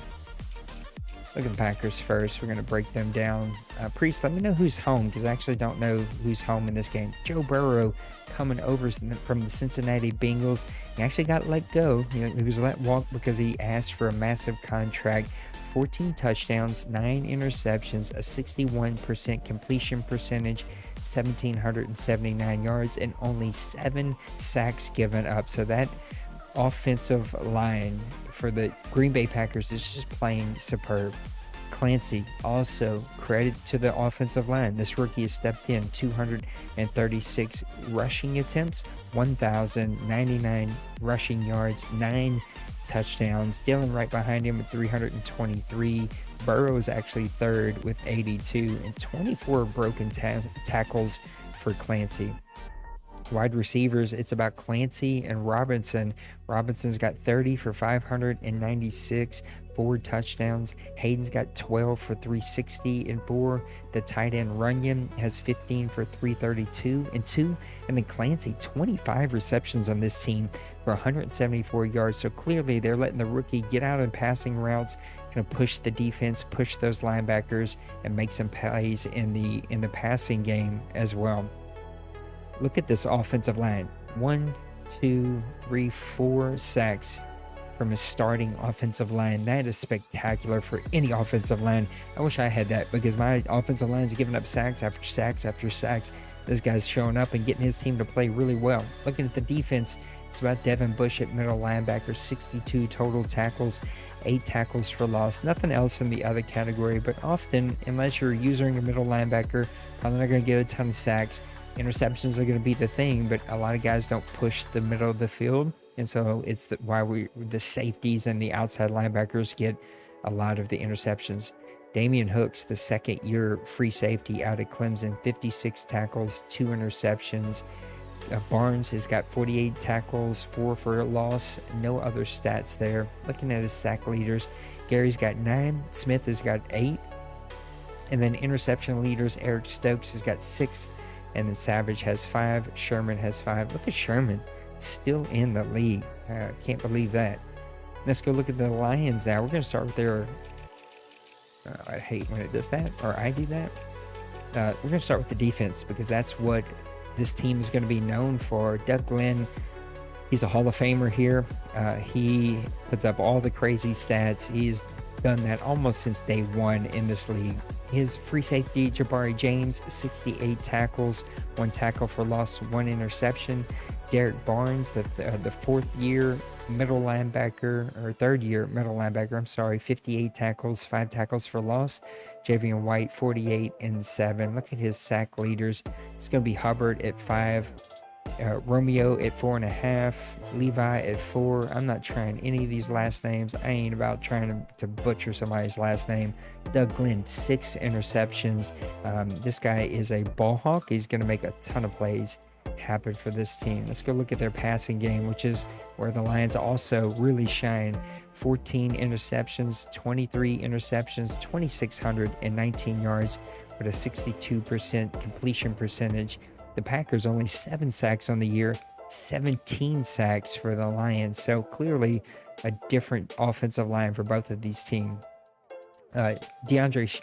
Look at the Packers first. We're going to break them down. Priest, let me know who's home, because I actually don't know who's home in this game. Joe Burrow coming over from the Cincinnati Bengals. He actually got let go. He was let walk because he asked for a massive contract. 14 touchdowns, 9 interceptions, a 61% completion percentage, 1,779 yards, and only 7 sacks given up. So that offensive line for the Green Bay Packers is just playing superb. Clancy, also credit to the offensive line. This rookie has stepped in. 236 rushing attempts, 1,099 rushing yards, 9 touchdowns. Dylan right behind him with 323. Burrow is actually third with 82, and 24 broken tackles for Clancy. Wide receivers, it's about Clancy and Robinson. Robinson's got 30 for 596, 4 touchdowns. Hayden's got 12 for 360 and 4. The tight end Runyon has 15 for 332 and 2. And then Clancy, 25 receptions on this team for 174 yards. So clearly they're letting the rookie get out in passing routes, going to push the defense, push those linebackers, and make some plays in the passing game as well. Look at this offensive line. 1, 2, 3, 4 sacks from a starting offensive line. That is spectacular for any offensive line. I wish I had that, because my offensive line is giving up sacks after sacks after sacks. This guy's showing up and getting his team to play really well. Looking at the defense, it's about Devin Bush at middle linebacker. 62 total tackles, 8 tackles for loss. Nothing else in the other category, but often, unless you're using a middle linebacker, probably not going to get a ton of sacks. Interceptions are going to be the thing, but a lot of guys don't push the middle of the field, and so it's why the safeties and the outside linebackers get a lot of the interceptions. Damian Hooks, the second-year free safety out of Clemson, 56 tackles, 2 interceptions. Barnes has got 48 tackles, 4 for a loss. No other stats there. Looking at his sack leaders, Gary's got 9. Smith has got 8. And then interception leaders, Eric Stokes has got 6. And then Savage has 5. Sherman has 5. Look at Sherman, still in the league. Can't believe that. Let's go look at the Lions now. We're going to start with their... I hate when it does that, or I do that. We're going to start with the defense because that's what this team is going to be known for. Doug Glenn, he's a Hall of Famer here. He puts up all the crazy stats. He's done that almost since day one in this league. His free safety, Jabari James, 68 tackles, 1 tackle for loss, 1 interception. Derek Barnes, the fourth-year middle linebacker, or third-year middle linebacker, I'm sorry, 58 tackles, 5 tackles for loss. Javian White, 48 and 7. Look at his sack leaders. It's going to be Hubbard at 5, Romeo at 4.5, Levi at 4. I'm not trying any of these last names. I ain't about trying to butcher somebody's last name. Doug Glenn, 6 interceptions. This guy is a ball hawk. He's going to make a ton of plays happen for this team. Let's go look at their passing game, which is where the Lions also really shine. 14 interceptions, 23 interceptions, 2,619 yards with a 62% completion percentage. The Packers only 7 sacks on the year, 17 sacks for the Lions. So clearly a different offensive line for both of these teams. DeAndre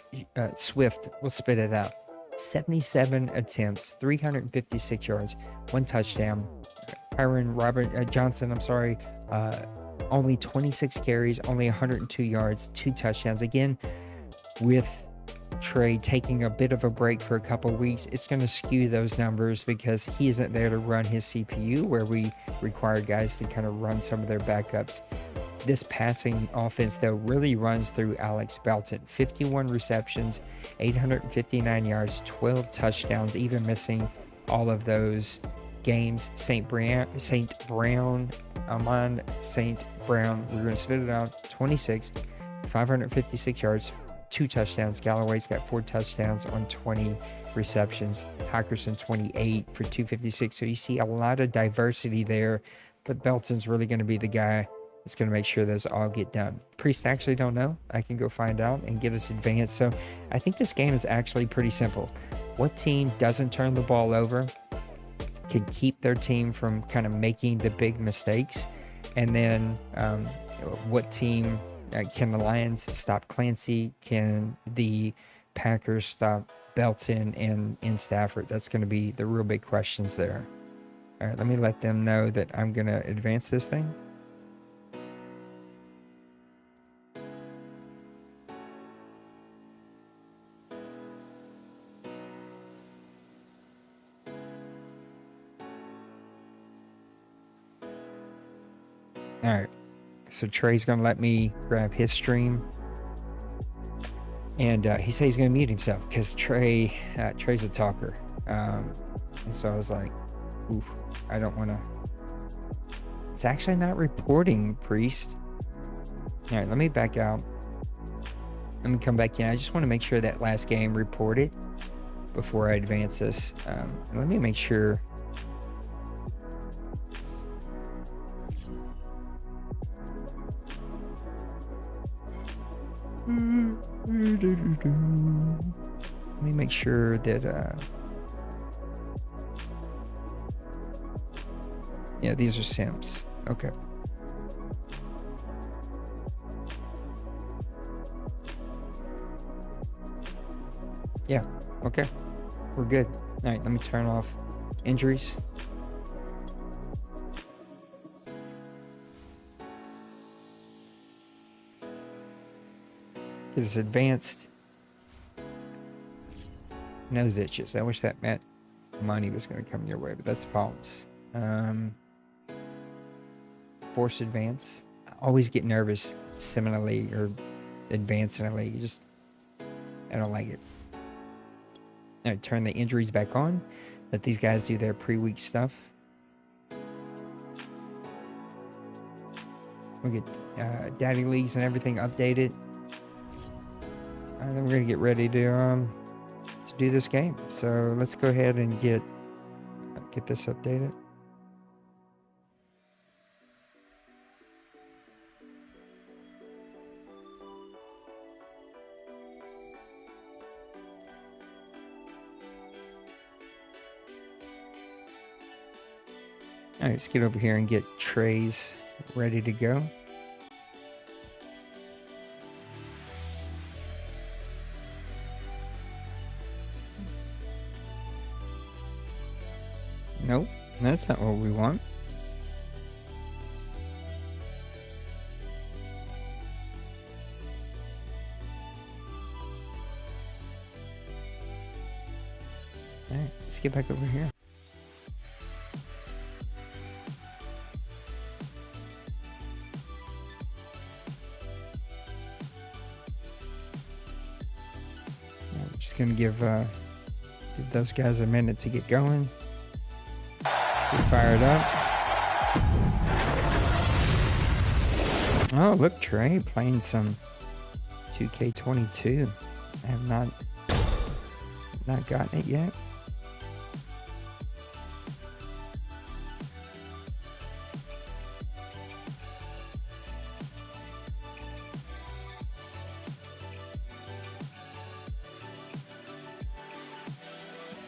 Swift, we'll spit it out. 77 attempts, 356 yards, 1 touchdown. Robert Johnson, only 26 carries, only 102 yards, 2 touchdowns. Again, with Trey taking a bit of a break for a couple weeks, it's going to skew those numbers because he isn't there to run his CPU, where we require guys to kind of run some of their backups. This passing offense, though, really runs through Alex Belton. 51 receptions, 859 yards, 12 touchdowns, even missing all of those games. Amon St. Brown, we're going to spit it out, 26, 556 yards, 2 touchdowns. Galloway's got 4 touchdowns on 20 receptions. Hockerson, 28 for 256. So you see a lot of diversity there, but Belton's really going to be the guy that's going to make sure those all get done. Priest, actually don't know. I can go find out and get us advanced. So I think this game is actually pretty simple. What team doesn't turn the ball over can keep their team from kind of making the big mistakes? And then what team can the Lions stop Clancy? Can the Packers stop Belton and Stafford? That's going to be the real big questions there. All right, let me let them know that I'm going to advance this thing. All right, so Trey's gonna let me grab his stream, and he said he's gonna mute himself because Trey's a talker, and so I was like, oof, I don't want to. It's actually not reporting, Priest. All right, let me back out. Let me come back in. I just want to make sure that last game reported before I advance this. Let me make sure. Let me make sure that yeah, these are Sims. Okay. Yeah, okay. We're good. All right, let me turn off injuries. Get us advanced. Nose itches. I wish that meant money was going to come your way, but that's problems. Force advance. I always get nervous simming a league or advancing a league. I don't like it. All right, turn the injuries back on. Let these guys do their pre-week stuff. We'll get daddy leagues and everything updated. And then we're gonna get ready to do this game. So let's go ahead and get this updated. All right, let's get over here and get trays ready to go. Nope, that's not what we want. All right, let's get back over here. I'm just gonna give those guys a minute to get going. Get fired up. Oh, look, Trey playing some 2K22. I have not gotten it yet.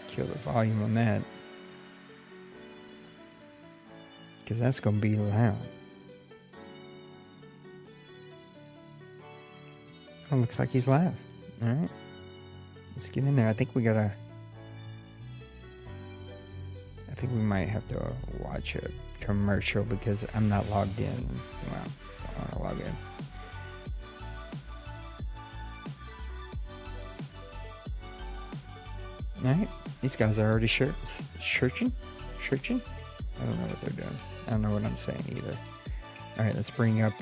Kill the volume on that, because that's gonna be loud. Oh, looks like he's live. All right, let's get in there. I think we might have to watch a commercial because I'm not logged in. Well, I want to log in. All right, these guys are already searching. I don't know what they're doing. I don't know what I'm saying either. All right, let's bring up.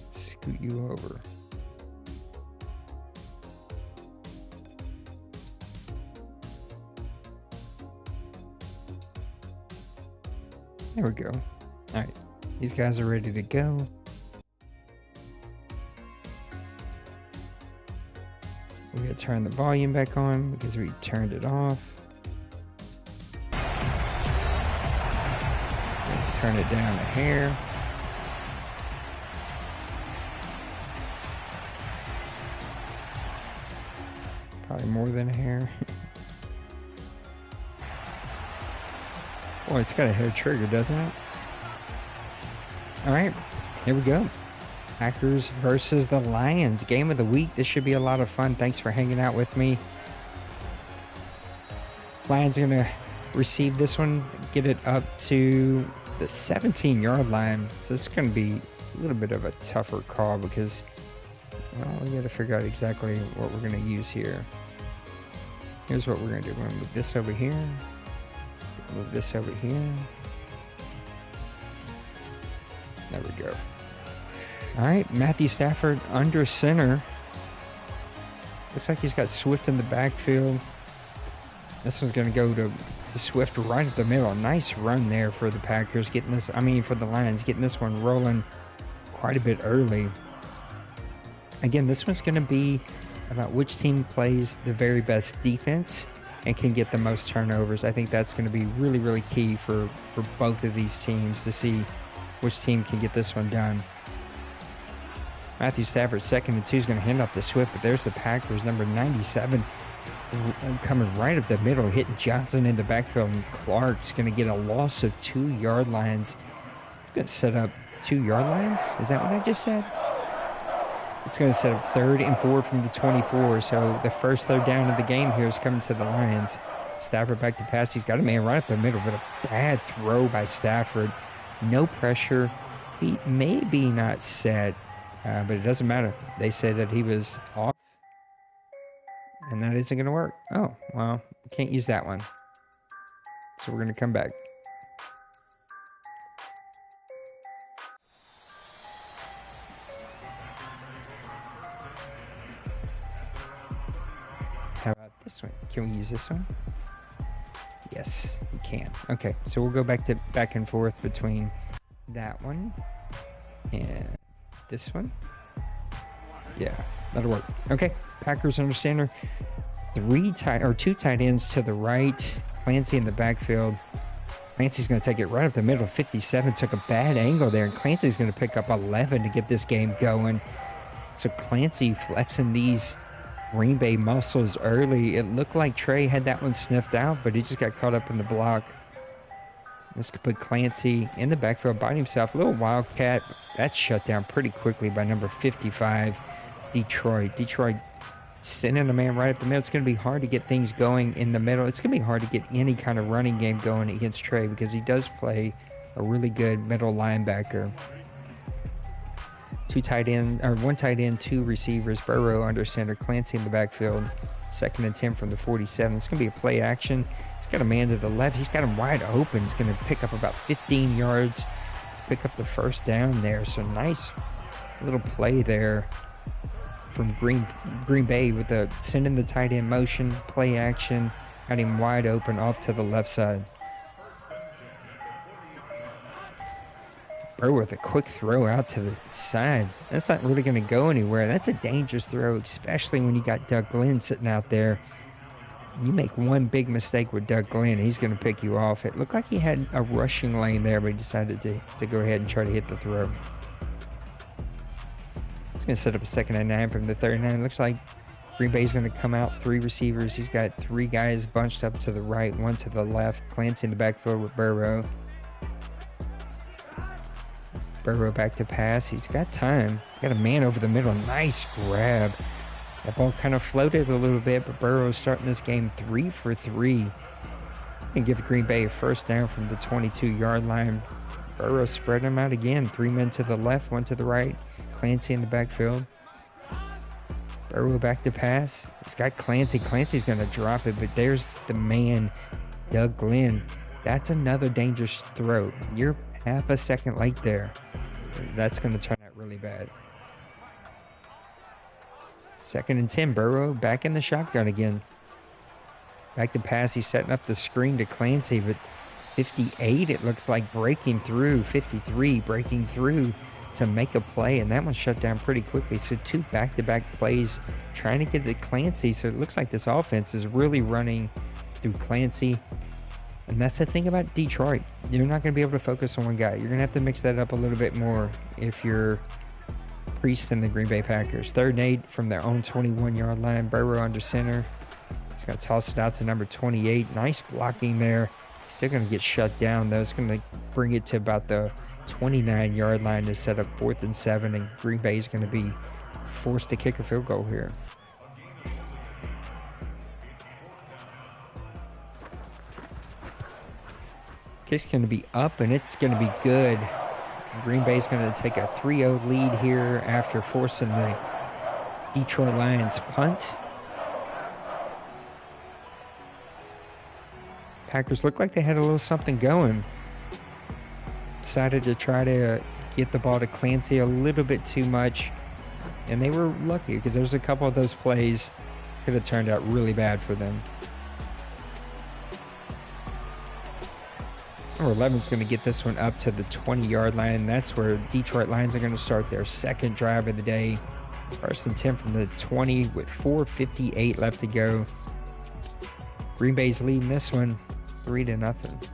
Scoot you over. There we go. All right, these guys are ready to go. We gotta turn the volume back on because we turned it off. Turn it down a hair. Probably more than a hair. Boy, it's got a hair trigger, doesn't it? All right, here we go. Packers versus the Lions. Game of the week. This should be a lot of fun. Thanks for hanging out with me. Lions are going to receive this one, get it up to the 17-yard line. So this is going to be a little bit of a tougher call because, well, we got to figure out exactly what we're going to use here. Here's what we're going to do. We're going to move this over here. Move this over here. There we go. All right, Matthew Stafford under center. Looks like he's got Swift in the backfield. This one's going to go to Swift right at the middle. Nice run there for the Packers, for the Lions, getting this one rolling quite a bit early. Again, this one's going to be about which team plays the very best defense and can get the most turnovers. I think that's going to be really, really key for both of these teams to see which team can get this one done. Matthew Stafford, 2nd and 2, is going to hand off to Swift, but there's the Packers, number 97, coming right up the middle, hitting Johnson in the backfield, and Clark's going to get a loss of 2-yard lines. It's going to set up 2-yard lines? Is that what I just said? It's going to set up 3rd and 4 from the 24, so the first third down of the game here is coming to the Lions. Stafford back to pass. He's got a man right up the middle, but a bad throw by Stafford. No pressure. Feet maybe not set, but it doesn't matter. They said that he was off, and that isn't going to work. Oh, well, we can't use that one. So we're going to come back. How about this one? Can we use this one? Yes, you can. Okay, so we'll go back and forth between that one and this one. Yeah, that'll work. Okay, Packers under center. Two tight ends to the right. Clancy in the backfield. Clancy's going to take it right up the middle. 57 took a bad angle there, and Clancy's going to pick up 11 to get this game going. So Clancy flexing these Green Bay muscles early. It looked like Trey had that one sniffed out, but he just got caught up in the block. This could put Clancy in the backfield by himself. A little wildcat. That's shut down pretty quickly by number 55, Detroit. Detroit sending a man right up the middle. It's going to be hard to get things going in the middle. It's going to be hard to get any kind of running game going against Trey because he does play a really good middle linebacker. One tight end, two receivers. Burrow under center, Clancy in the backfield. 2nd and 10 from the 47. It's going to be a play action. He's got a man to the left. He's got him wide open. He's going to pick up about 15 yards to pick up the first down there. So nice little play there from Green Bay with the sending the tight end motion, play action, got him wide open off to the left side. Burrow with a quick throw out to the side. That's not really going to go anywhere. That's a dangerous throw, especially when you got Doug Glenn sitting out there. You make one big mistake with Doug Glenn, he's going to pick you off. It looked like he had a rushing lane there, but he decided to go ahead and try to hit the throw. He's going to set up a 2nd and 9 from the 39. It looks like Green Bay's going to come out 3 receivers. He's got 3 guys bunched up to the right, 1 to the left. Clancy in the backfield with Burrow. Burrow back to pass. He's got time. Got a man over the middle. Nice grab. That ball kind of floated a little bit, but Burrow's starting this game 3 for 3. And give Green Bay a first down from the 22-yard line. Burrow spread them out again. 3 men to the left, 1 to the right. Clancy in the backfield. Burrow back to pass. He's got Clancy. Clancy's going to drop it, but there's the man, Doug Glenn. That's another dangerous throw. You're half a second late there. That's going to turn out really bad. 2nd and 10. Burrow back in the shotgun again. Back to pass. He's setting up the screen to Clancy, but 58, it looks like breaking through. 53 breaking through to make a play, and that one shut down pretty quickly. So 2 back-to-back plays trying to get to Clancy. So it looks like this offense is really running through Clancy. And that's the thing about Detroit. You're not going to be able to focus on one guy. You're going to have to mix that up a little bit more if you're Priest and the Green Bay Packers. 3rd and 8 from their own 21-yard line. Burrow under center. He's going to toss it out to number 28. Nice blocking there. Still going to get shut down, though. It's going to bring it to about the 29-yard line to set up 4th and 7, and Green Bay is going to be forced to kick a field goal here. Kick's going to be up, and it's going to be good. Green Bay's going to take a 3-0 lead here after forcing the Detroit Lions punt. Packers looked like they had a little something going. Decided to try to get the ball to Clancy a little bit too much, and they were lucky because there's a couple of those plays could have turned out really bad for them. Number 11's going to get this one up to the 20-yard line, and that's where Detroit Lions are going to start their 2nd drive of the day. 1st and 10 from the 20 with 4:58 left to go. Green Bay's leading this one 3-0.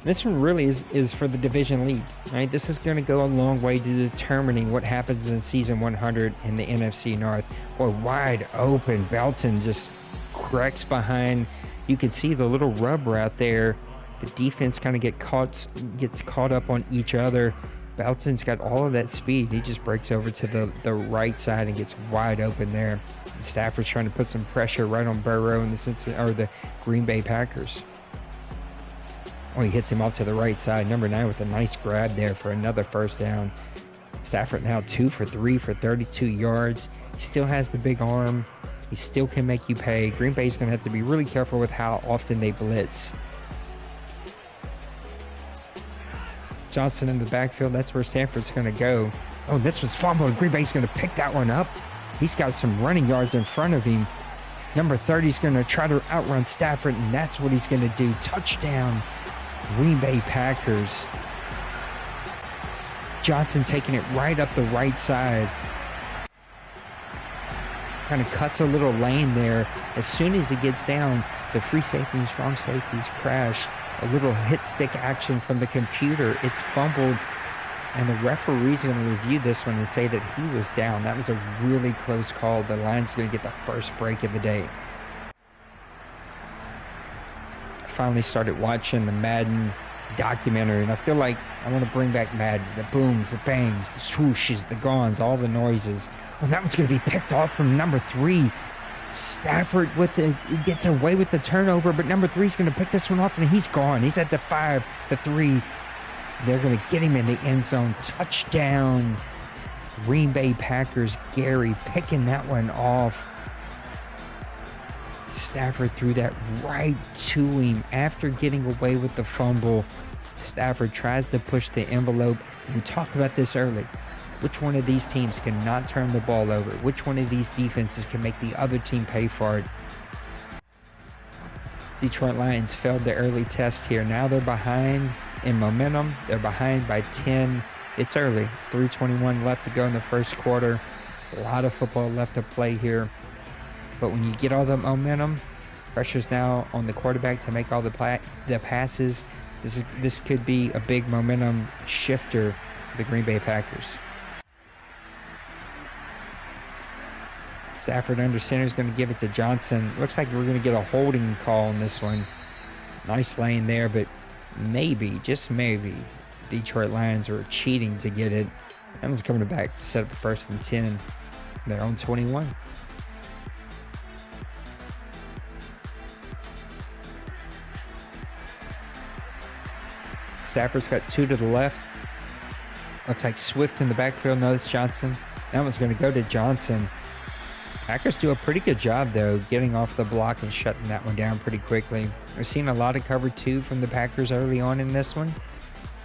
This one really is for the division lead, right? This is going to go a long way to determining what happens in season 100 in the NFC North. Boy, wide open. Belton just cracks behind. You can see the little rubber out there. The defense kind of gets caught up on each other. Belton's got all of that speed. He just breaks over to the right side and gets wide open there. Stafford's trying to put some pressure right on Burrow and the Green Bay Packers. Oh, he hits him off to the right side. Number 9 with a nice grab there for another first down. Stafford now 2 for 3 for 32 yards. He still has the big arm. He still can make you pay. Green Bay's going to have to be really careful with how often they blitz. Johnson in the backfield. That's where Stanford's going to go. Oh, this was fumbled. Green Bay's going to pick that one up. He's got some running yards in front of him. Number 30 is going to try to outrun Stafford, and that's what he's going to do. Touchdown, Green Bay Packers. Johnson taking it right up the right side. Kind of cuts a little lane there. As soon as he gets down, the free safety and strong safeties crash. A little hit stick action from the computer. It's fumbled, and the referee's going to review this one and say that he was down. That was a really close call. The Lions going to get the first break of the day. I finally started watching the Madden documentary, and I feel like I want to bring back Madden. The booms, the bangs, the swooshes, the gons, all the noises. And that one's going to be picked off from number 3. Stafford gets away with the turnover, but number 3 is going to pick this one off, and he's gone. He's at the 5, the 3. They're going to get him in the end zone. Touchdown, Green Bay Packers. Gary picking that one off. Stafford threw that right to him after getting away with the fumble. Stafford tries to push the envelope. We talked about this early. Which one of these teams cannot turn the ball over? Which one of these defenses can make the other team pay for it? Detroit Lions failed the early test here. Now they're behind in momentum. They're behind by 10. It's early. It's 3:21 left to go in the first quarter. A lot of football left to play here. But when you get all the momentum, pressure's now on the quarterback to make all the passes. This could be a big momentum shifter for the Green Bay Packers. Stafford under center is going to give it to Johnson. Looks like we're going to get a holding call on this one. Nice lane there, but maybe, just maybe, Detroit Lions are cheating to get it. That one's coming back to set up a 1st and 10. Their own 21. Stafford's got 2 to the left. Looks like Swift in the backfield. No, it's Johnson. That one's going to go to Johnson. Packers do a pretty good job, though, getting off the block and shutting that one down pretty quickly. We're seeing a lot of cover 2 from the Packers early on in this one.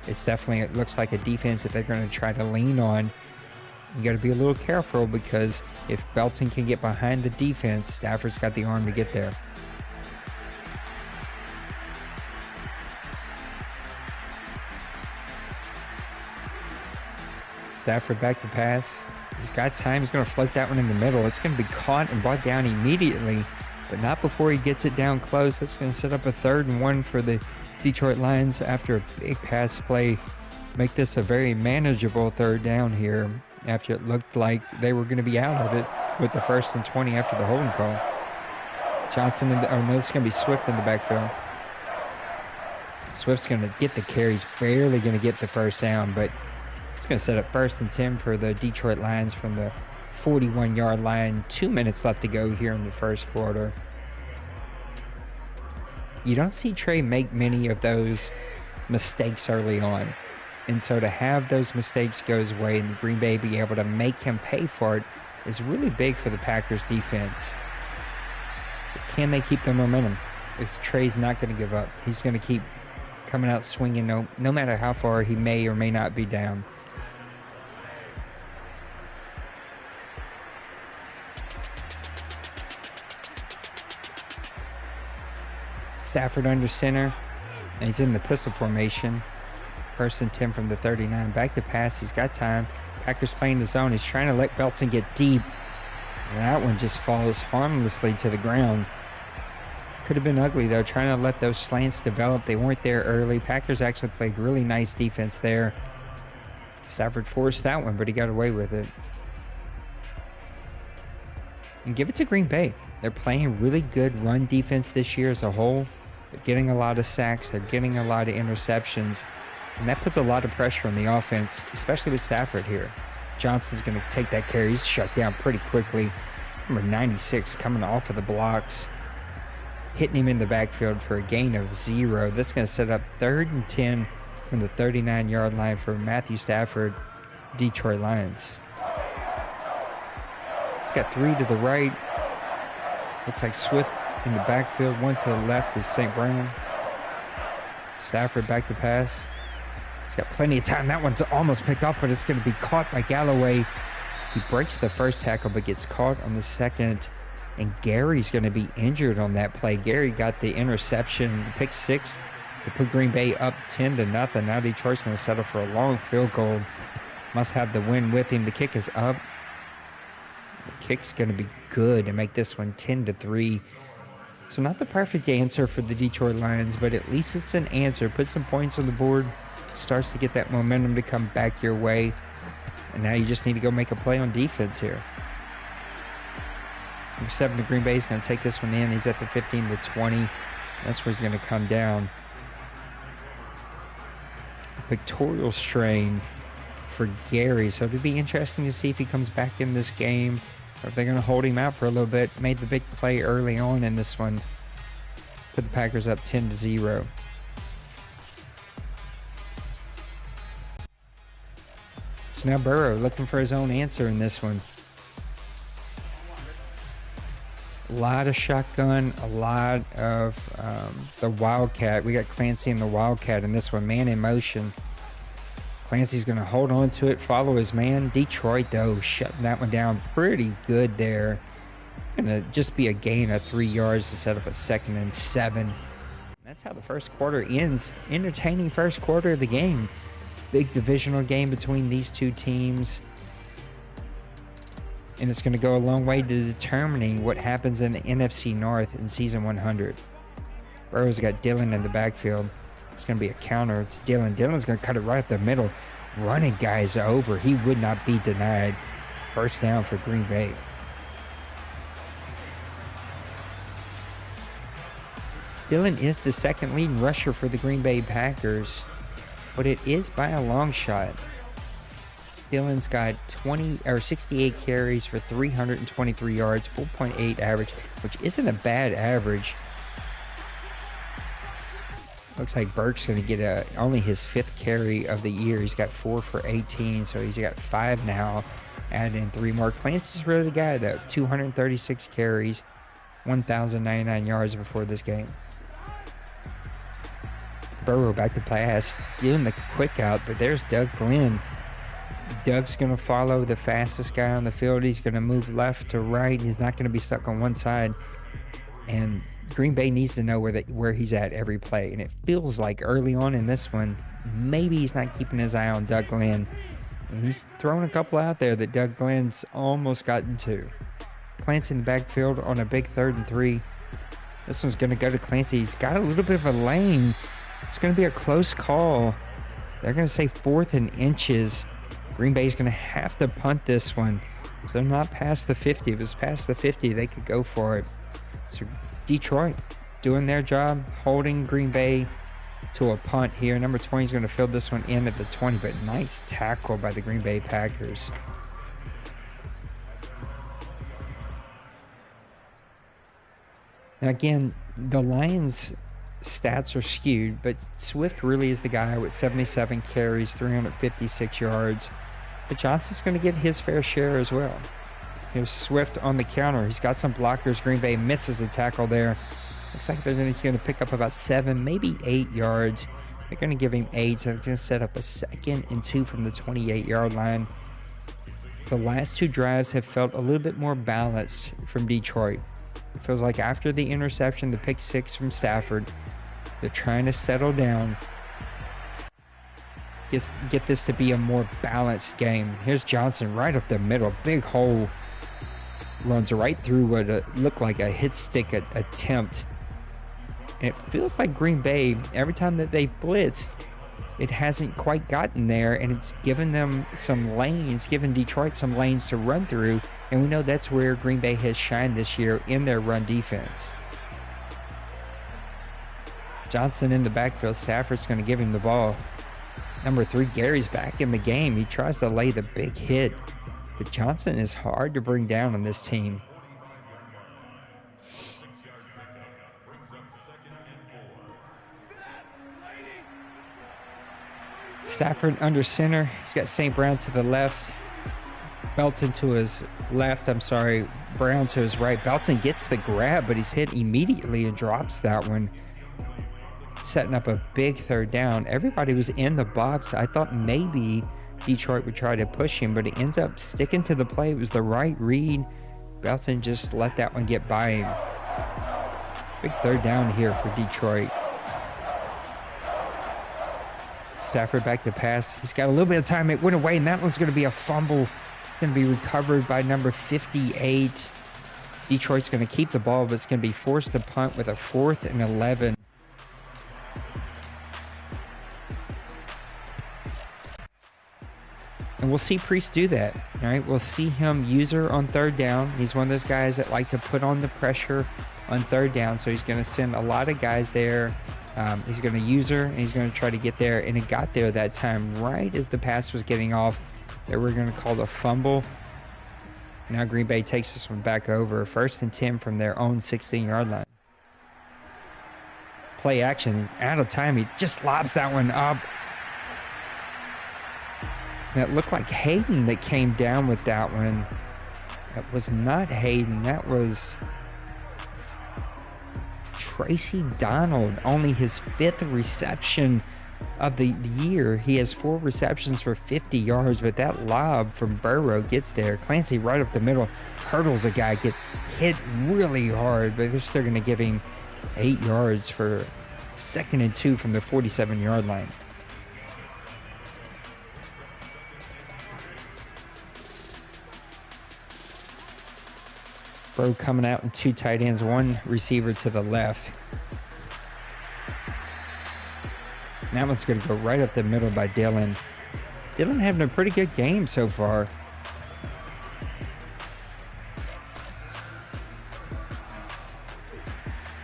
It looks like a defense that they're going to try to lean on. You got to be a little careful, because if Belton can get behind the defense, Stafford's got the arm to get there. Stafford back to pass. He's got time. He's going to float that one in the middle. It's going to be caught and brought down immediately, but not before he gets it down close. That's going to set up a 3rd and 1 for the Detroit Lions after a big pass play. Make this a very manageable 3rd down here after it looked like they were going to be out of it with the 1st and 20 after the holding call. Johnson, this is going to be Swift in the backfield. Swift's going to get the carries, barely going to get the 1st down, but it's going to set up 1st and 10 for the Detroit Lions from the 41-yard line. 2 minutes left to go here in the first quarter. You don't see Trey make many of those mistakes early on. And so to have those mistakes go his way and the Green Bay be able to make him pay for it is really big for the Packers defense. But can they keep the momentum? Because Trey's not going to give up. He's going to keep coming out swinging no matter how far he may or may not be down. Stafford under center. He's in the pistol formation. 1st and 10 from the 39. Back to pass. He's got time. Packers playing the zone. He's trying to let Belton get deep. And that one just falls harmlessly to the ground. Could have been ugly, though, trying to let those slants develop. They weren't there early. Packers actually played really nice defense there. Stafford forced that one, but he got away with it. And give it to Green Bay. They're playing really good run defense this year as a whole. They're getting a lot of sacks. They're getting a lot of interceptions. And that puts a lot of pressure on the offense, especially with Stafford here. Johnson's going to take that carry. He's shut down pretty quickly. Number 96 coming off of the blocks. Hitting him in the backfield for a gain of 0. This is going to set up 3rd and 10 from the 39-yard line for Matthew Stafford, Detroit Lions. He's got 3 to the right. Looks like Swift in the backfield. 1 to the left is St. Brown. Stafford back to pass. He's got plenty of time. That one's almost picked off, but it's going to be caught by Galloway. He breaks the first tackle but gets caught on the second, and Gary's going to be injured on that play. Gary got the interception, the pick six, to put Green Bay up 10-0. Now Detroit's going to settle for a long field goal. Must have the win with him. The kick is up. The kick's going to be good to make this one 10-3. So not the perfect answer for the Detroit Lions, but at least it's an answer. Put some points on the board. Starts to get that momentum to come back your way. And now you just need to go make a play on defense here. Number 7 to Green Bay is going to take this one in. He's at the 15-20. That's where he's going to come down. Pictorial strain for Gary. So it'll be interesting to see if he comes back in this game, or if they're going to hold him out for a little bit. Made the big play early on in this one. Put the Packers up 10-0. So now Burrow looking for his own answer in this one. A lot of shotgun, a lot of the Wildcat. We got Clancy and the Wildcat in this one. Man in motion. Clancy's going to hold on to it, follow his man. Detroit, though, shutting that one down pretty good there. Going to just be a gain of 3 yards to set up a 2nd and 7. That's how the first quarter ends. Entertaining first quarter of the game. Big divisional game between these two teams. And it's going to go a long way to determining what happens in the NFC North in Season 100. Burrow's got Dillon in the backfield. It's going to be a counter. It's Dillon. Dillon's going to cut it right up the middle. Running guys over. He would not be denied. First down for Green Bay. Dillon is the second leading rusher for the Green Bay Packers, but it is by a long shot. Dillon's got 68 carries for 323 yards, 4.8 average, which isn't a bad average. Looks like Burke's going to get only his 5th carry of the year. He's got 4 for 18, so he's got 5 now. Add in 3 more. Clancy's really the guy, though. 236 carries, 1,099 yards before this game. Burrow back to pass, doing the quick out, but there's Doug Glenn. Doug's going to follow the fastest guy on the field. He's going to move left to right. He's not going to be stuck on one side. And Green Bay needs to know where he's at every play. And it feels like early on in this one, maybe he's not keeping his eye on Doug Glenn. And he's thrown a couple out there that Doug Glenn's almost gotten to. Clancy in the backfield on a big 3rd and 3. This one's going to go to Clancy. He's got a little bit of a lane. It's going to be a close call. They're going to say 4th and inches. Green Bay's going to have to punt this one. So they're not past the 50. If it's past the 50, they could go for it. So Detroit doing their job, holding Green Bay to a punt here. Number 20 is going to fill this one in at the 20, but nice tackle by the Green Bay Packers. Now again, the Lions' stats are skewed, but Swift really is the guy with 77 carries, 356 yards. But Johnson's going to get his fair share as well. Here's Swift on the counter. He's got some blockers. Green Bay misses a tackle there. Looks like he's going to pick up about 7, maybe 8 yards. They're going to give him 8, so they're going to set up a 2nd and 2 from the 28-yard line. The last 2 drives have felt a little bit more balanced from Detroit. It feels like after the interception, the pick 6 from Stafford, they're trying to settle down. Get this to be a more balanced game. Here's Johnson right up the middle. Big hole. Runs right through what looked like a hit stick attempt. And it feels like Green Bay, every time that they've blitzed, it hasn't quite gotten there, and it's given them some lanes, given Detroit some lanes to run through, and we know that's where Green Bay has shined this year in their run defense. Johnson in the backfield. Stafford's going to give him the ball. Number 3, Gary's back in the game. He tries to lay the big hit, but Johnson is hard to bring down on this team. Stafford under center. He's got St. Brown to the left. Belton to his left. Brown to his right. Belton gets the grab, but he's hit immediately and drops that one. Setting up a big 3rd down. Everybody was in the box. I thought maybe Detroit would try to push him, but he ends up sticking to the play. It was the right read. Belton just let that one get by him. Big third down here for Detroit. Stafford back to pass. He's got a little bit of time. It went away, and that one's going to be a fumble. Going to be recovered by number 58. Detroit's going to keep the ball, but it's going to be forced to punt with a 4th and 11. And we'll see Priest do that. All right, we'll see him use her on third down. He's one of those guys that like to put on the pressure on third down, so he's going to send a lot of guys there. He's going to use her, and he's going to try to get there, and it got there that time right as the pass was getting off. They were going to call a fumble. Now Green Bay takes this one back over. 1st and 10 from their own 16-yard line. Play action, out of time. He just lobs that one up. And it looked like Hayden that came down with that one. That was not Hayden. That was Tracy Donald. Only his 5th reception of the year. He has 4 receptions for 50 yards, but that lob from Burrow gets there. Clancy right up the middle, hurdles a guy, gets hit really hard, but they're still going to give him 8 yards for 2nd and 2 from the 47-yard line. Burrow coming out in 2 tight ends, 1 receiver to the left. And that one's going to go right up the middle by Dylan. Dylan having a pretty good game so far.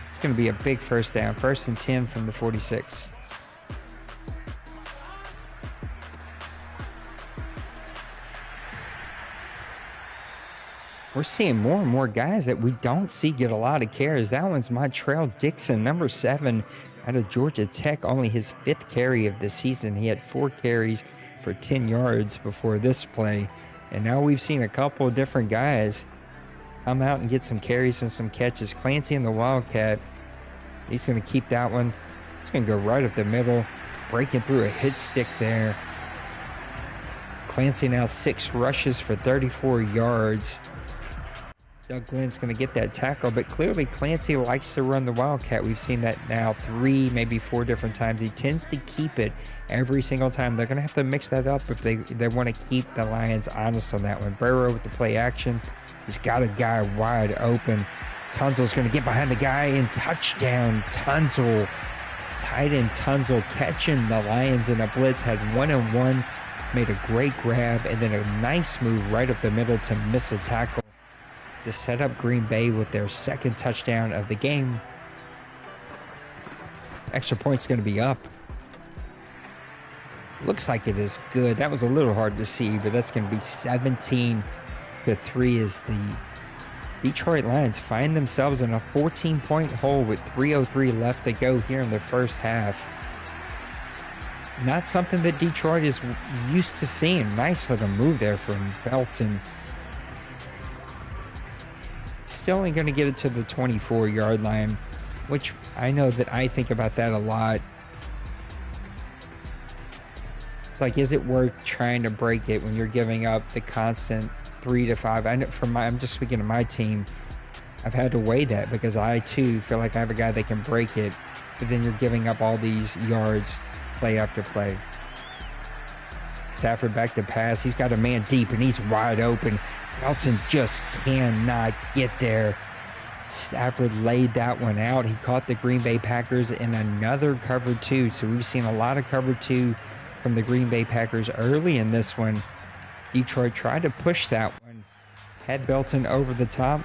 It's going to be a big first down. 1st and 10 from the 46. We're seeing more and more guys that we don't see get a lot of carries. That one's Montrell Dixon, number 7 out of Georgia Tech. Only his 5th carry of the season. He had 4 carries for 10 yards before this play. And now we've seen a couple of different guys come out and get some carries and some catches. Clancy and the Wildcat, he's going to keep that one. He's going to go right up the middle, breaking through a hit stick there. Clancy now 6 rushes for 34 yards. Doug Glenn's going to get that tackle, but clearly Clancy likes to run the Wildcat. We've seen that now 3, maybe 4 different times. He tends to keep it every single time. They're going to have to mix that up if they want to keep the Lions honest on that one. Burrow with the play action. He's got a guy wide open. Tunzel's going to get behind the guy and touchdown. Tunzel, tight end Tunzel catching the Lions in a blitz. Had 1-on-1, made a great grab, and then a nice move right up the middle to miss a tackle to set up Green Bay with their 2nd touchdown of the game. Extra point's going to be up. Looks like it is good. That was a little hard to see, but that's going to be 17-3 as the Detroit Lions find themselves in a 14-point hole with 3:03 left to go here in the first half. Not something that Detroit is used to seeing. Nice little move there from Belton. Still only going to get it to the 24-yard line, which I know that I think about that a lot. It's like, is it worth trying to break it when you're giving up the constant 3 to 5? I know I'm just speaking of my team. I've had to weigh that because I too feel like I have a guy that can break it, but then you're giving up all these yards play after play. Stafford back to pass. He's got a man deep and he's wide open. Belton just cannot get there. Stafford laid that one out. He caught the Green Bay Packers in another cover 2. So we've seen a lot of cover 2 from the Green Bay Packers early in this one. Detroit tried to push that one. Had Belton over the top.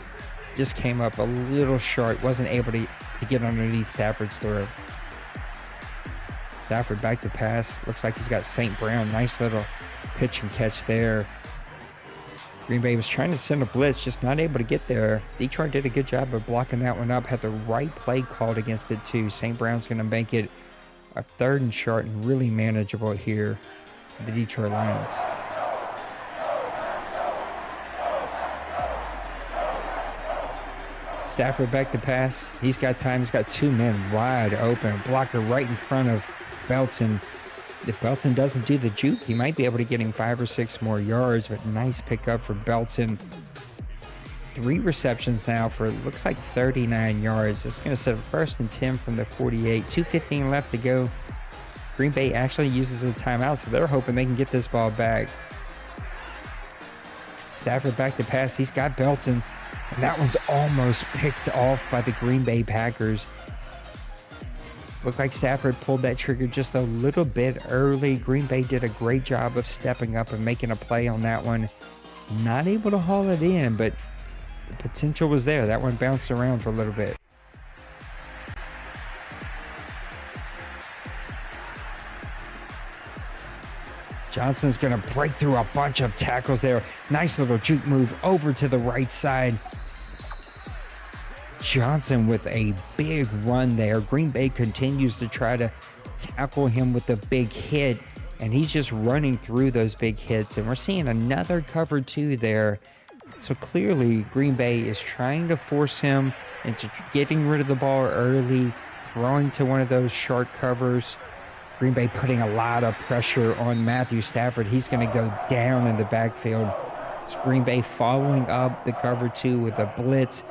Just came up a little short. Wasn't able to get underneath Stafford's throw. Stafford back to pass. Looks like he's got St. Brown. Nice little pitch and catch there. Green Bay was trying to send a blitz, just not able to get there. Detroit did a good job of blocking that one up. Had the right play called against it too. St. Brown's going to make it a 3rd and short and really manageable here for the Detroit Lions. Stafford back to pass. He's got time. He's got 2 men wide open. Blocker right in front of Belton. If Belton doesn't do the juke, he might be able to get him 5 or 6 more yards, but nice pickup for Belton. 3 receptions now for, looks like 39 yards. It's going to set a 1st and 10 from the 48. 2:15 left to go. Green Bay actually uses a timeout, so they're hoping they can get this ball back. Stafford back to pass. He's got Belton, and that one's almost picked off by the Green Bay Packers. Looked like Stafford pulled that trigger just a little bit early. Green Bay did a great job of stepping up and making a play on that one. Not able to haul it in, but the potential was there. That one bounced around for a little bit. Johnson's going to break through a bunch of tackles there. Nice little juke move over to the right side. Johnson with a big run there. Green Bay continues to try to tackle him with a big hit, and he's just running through those big hits. And we're seeing another cover 2 there. So clearly Green Bay is trying to force him into getting rid of the ball early, throwing to one of those short covers. Green Bay putting a lot of pressure on Matthew Stafford. He's going to go down in the backfield. So Green Bay following up the cover 2 with a blitz.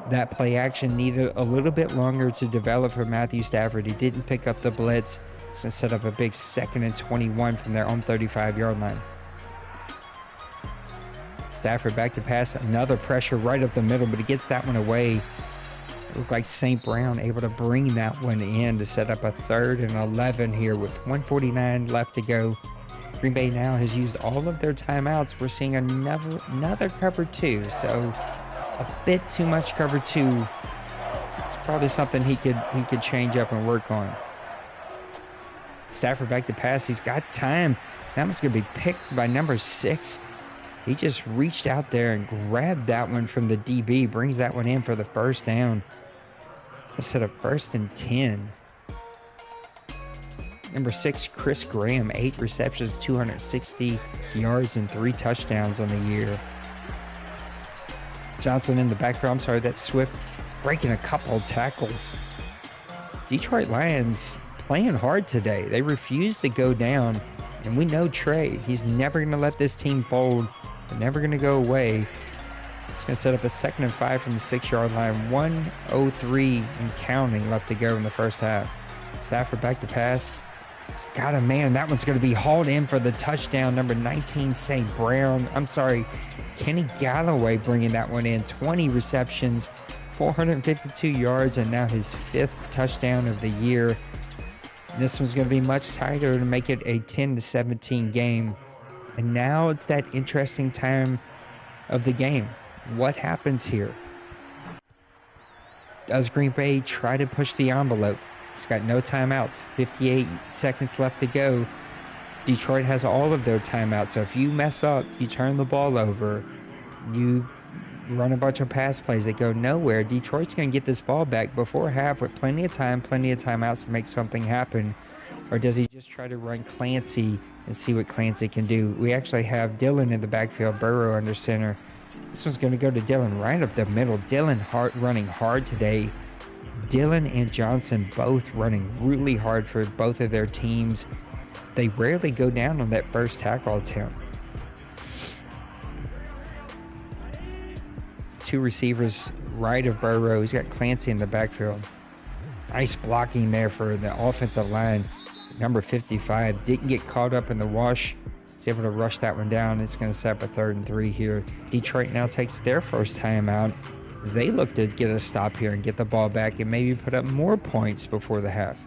That play action needed a little bit longer to develop for Matthew Stafford. He didn't pick up the blitz. It's going to set up a big 2nd and 21 from their own 35-yard line. Stafford back to pass. Another pressure right up the middle, but he gets that one away. It looked like St. Brown able to bring that one in to set up a 3rd and 11 here with 1:49 left to go. Green Bay now has used all of their timeouts. We're seeing another cover 2, so a bit too much cover 2. It's probably something he could change up and work on. Stafford back to pass. He's got time. That one's going to be picked by number 6. He just reached out there and grabbed that one from the DB. Brings that one in for the 1st down. Let's set up 1st and 10. Number 6, Chris Graham, 8 receptions, 260 yards, and 3 touchdowns on the year. Johnson in the backfield. I'm sorry, that's Swift breaking a couple of tackles. Detroit Lions playing hard today. They refuse to go down, and we know Trey. He's never going to let this team fold. They're never going to go away. It's going to set up a 2nd and 5 from the 6-yard line. 1:03 and counting left to go in the first half. Stafford back to pass. He's got a man. That one's going to be hauled in for the touchdown. Number 19, St. Brown. I'm sorry, Kenny Galloway bringing that one in. 20 receptions, 452 yards, and now his 5th touchdown of the year. This one's going to be much tighter to make it a 10-17 game. And now it's that interesting time of the game. What happens here? Does Green Bay try to push the envelope? He's got no timeouts. 58 seconds left to go. Detroit has all of their timeouts. So if you mess up, you turn the ball over, you run a bunch of pass plays that go nowhere, Detroit's going to get this ball back before half with plenty of time, plenty of timeouts to make something happen. Or does he just try to run Clancy and see what Clancy can do? We actually have Dillon in the backfield, Burrow under center. This one's going to go to Dillon right up the middle. Dillon running hard today. Dillon and Johnson both running really hard for both of their teams. They rarely go down on that first tackle attempt. 2 receivers right of Burrow. He's got Clancy in the backfield. Nice blocking there for the offensive line. Number 55 didn't get caught up in the wash. He's able to rush that one down. It's going to set up a 3rd and 3 here. Detroit now takes their first timeout as they look to get a stop here and get the ball back and maybe put up more points before the half.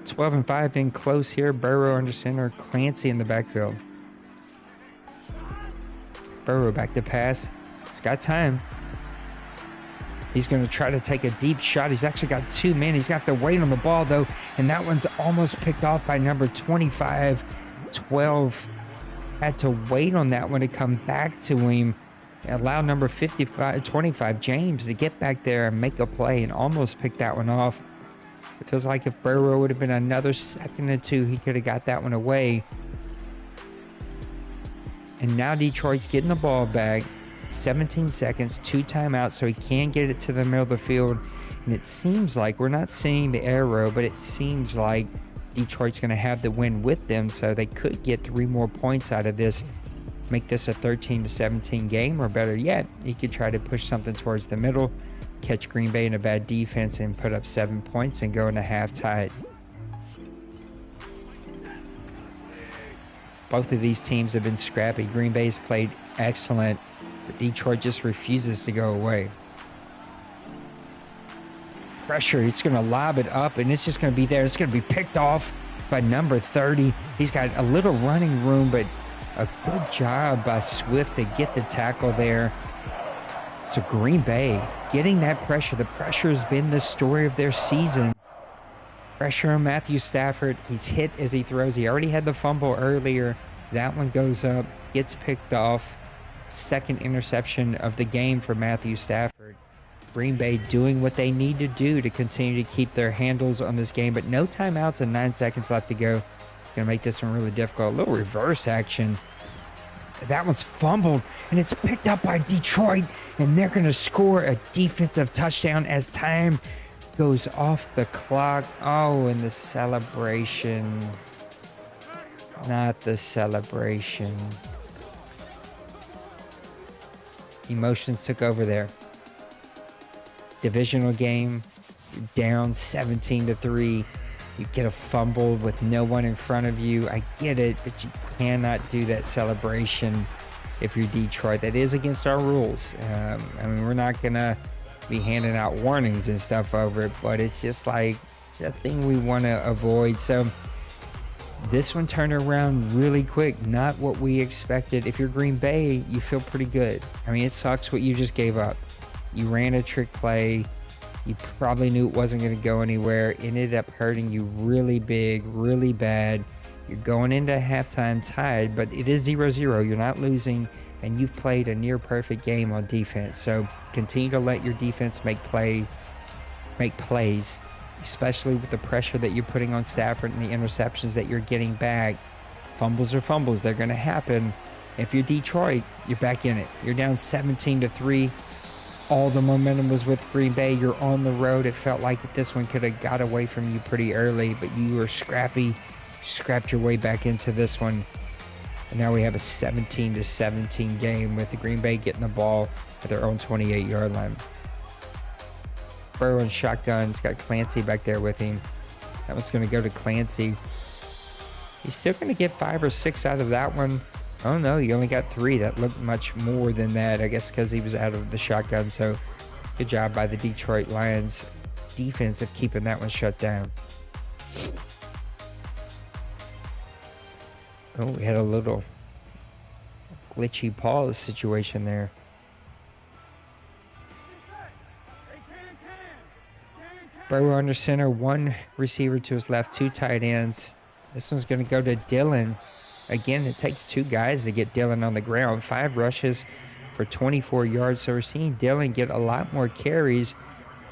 12 and 5 in close here. Burrow under center. Clancy in the backfield. Burrow back to pass. He's got time. He's going to try to take a deep shot. He's actually got 2 men. He's got the weight on the ball, though, and that one's almost picked off by number 25. 12 had to wait on that one to come back to him. Allow number 25, James, to get back there and make a play and almost pick that one off. It feels like if Burrow would have been another 2nd or 2, he could have got that one away. And now Detroit's getting the ball back. 17 seconds, 2 timeouts, so he can get it to the middle of the field. And it seems like, we're not seeing the arrow, but it seems like Detroit's going to have the win with them, so they could get 3 more points out of this, make this a 13-17 game, or better yet, you could try to push something towards the middle, catch Green Bay in a bad defense and put up 7 points and go into half tied. Both of these teams have been scrappy. Green Bay's played excellent, but Detroit just refuses to go away. Pressure, he's going to lob it up, and it's just going to be there. It's going to be picked off by number 30. He's got a little running room, but a good job by Swift to get the tackle there. So Green Bay getting that pressure. The pressure has been the story of their season. Pressure on Matthew Stafford. He's hit as he throws. He already had the fumble earlier. That one goes up, gets picked off. Second interception of the game for Matthew Stafford. Green Bay doing what they need to do to continue to keep their handles on this game, but no timeouts and 9 seconds left to go. Gonna make this one really difficult. A little reverse action. That one's fumbled, and it's picked up by Detroit, and they're gonna score a defensive touchdown as time goes off the clock. Oh, and the celebration. Not the celebration. Emotions took over there. Divisional game, you're down 17-3. You get a fumble with no one in front of you. I get it, but you cannot do that celebration if you're Detroit. That is against our rules. I mean, we're not going to be handing out warnings and stuff over it, but it's just like, it's a thing we want to avoid. So this one turned around really quick. Not what we expected. If you're Green Bay, you feel pretty good. I mean, it sucks what you just gave up. You ran a trick play. You probably knew it wasn't going to go anywhere. It ended up hurting you really big, really bad. You're going into halftime tied, but it is 0-0. You're not losing, and you've played a near perfect game on defense. So continue to let your defense make plays, especially with the pressure that you're putting on Stafford and the interceptions that you're getting back. Fumbles are fumbles. They're going to happen. If you're Detroit, you're back in it. You're down 17-3. All the momentum was with Green Bay. You're on the road. It felt like that this one could have got away from you pretty early, but you were scrappy, scrapped your way back into this one. And now we have a 17-17 game with the Green Bay getting the ball at their own 28-yard line. Burrow and shotgun's got Clancy back there with him. That one's going to go to Clancy. He's still going to get 5 or 6 out of that one. Oh no, you only got 3. That looked much more than that, I guess because he was out of the shotgun. So good job by the Detroit Lions defense of keeping that one shut down. Oh, we had a little glitchy pause situation there. Burrow under center, 1 receiver to his left, 2 tight ends. This one's going to go to Dillon. Again, it takes 2 guys to get Dillon on the ground. 5 rushes for 24 yards. So we're seeing Dillon get a lot more carries,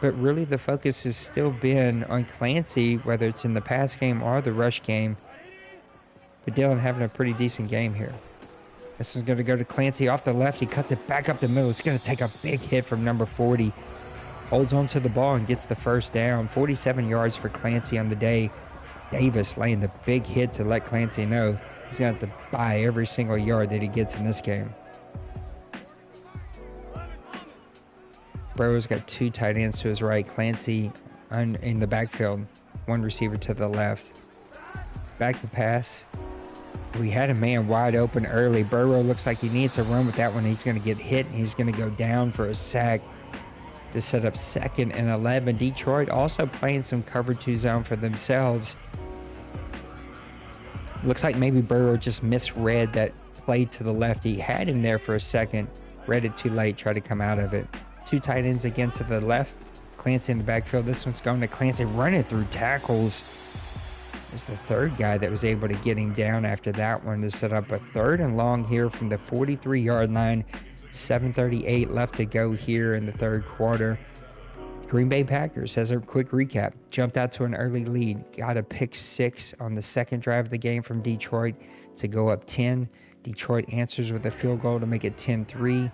but really the focus has still been on Clancy, whether it's in the pass game or the rush game. But Dillon having a pretty decent game here. This one's going to go to Clancy off the left. He cuts it back up the middle. It's going to take a big hit from number 40. Holds on to the ball and gets the first down. 47 yards for Clancy on the day. Davis laying the big hit to let Clancy know he's going to have to buy every single yard that he gets in this game. Burrow's got 2 tight ends to his right. Clancy in the backfield. 1 receiver to the left. Back to pass. We had a man wide open early. Burrow looks like he needs to run with that one. He's going to get hit, and he's going to go down for a sack to set up 2nd and 11. Detroit also playing some cover 2 zone for themselves. Looks like maybe Burrow just misread that play to the left. He had him there for a second, read it too late, tried to come out of it. 2 tight ends again to the left. Clancy in the backfield. This one's going to Clancy, running through tackles. There's the 3rd guy that was able to get him down after that one to set up a 3rd and long here from the 43-yard line. 7:38 left to go here in the 3rd quarter. Green Bay Packers, as a quick recap, jumped out to an early lead, got a pick 6 on the 2nd drive of the game from Detroit to go up 10. Detroit answers with a field goal to make it 10-3.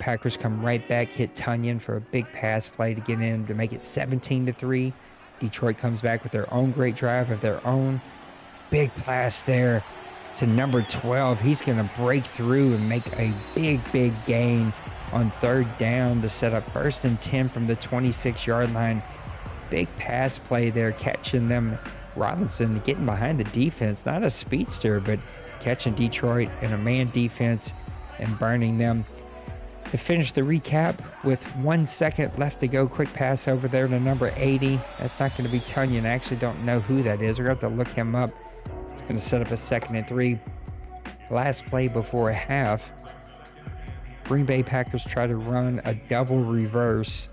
Packers come right back, hit Tunyon for a big pass play to get in to make it 17-3. Detroit comes back with their own great drive of their own. Big pass there to number 12. He's going to break through and make a big gain on 3rd down to set up 1st and 10 from the 26-yard line. Big pass play there, catching them. Robinson getting behind the defense, not a speedster, but catching Detroit in a man defense and burning them. To finish the recap with 1 second left to go, quick pass over there to number 80. That's not going to be Tunyon. I actually don't know who that is. We're going to have to look him up. It's going to set up a 2nd and 3. Last play before half. Green Bay Packers try to run a double reverse.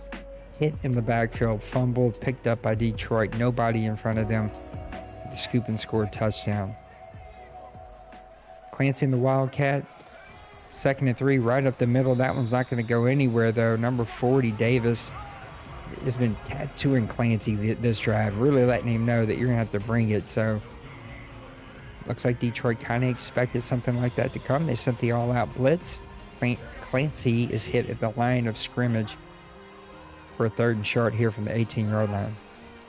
Hit in the backfield, fumbled, picked up by Detroit. Nobody in front of them. The scoop and score touchdown. Clancy and the Wildcat. 2nd and 3 right up the middle. That one's not going to go anywhere, though. Number 40, Davis, has been tattooing Clancy this drive, really letting him know that you're going to have to bring it. So looks like Detroit kind of expected something like that to come. They sent the all-out blitz. Clancy is hit at the line of scrimmage for a 3rd and short here from the 18-yard line.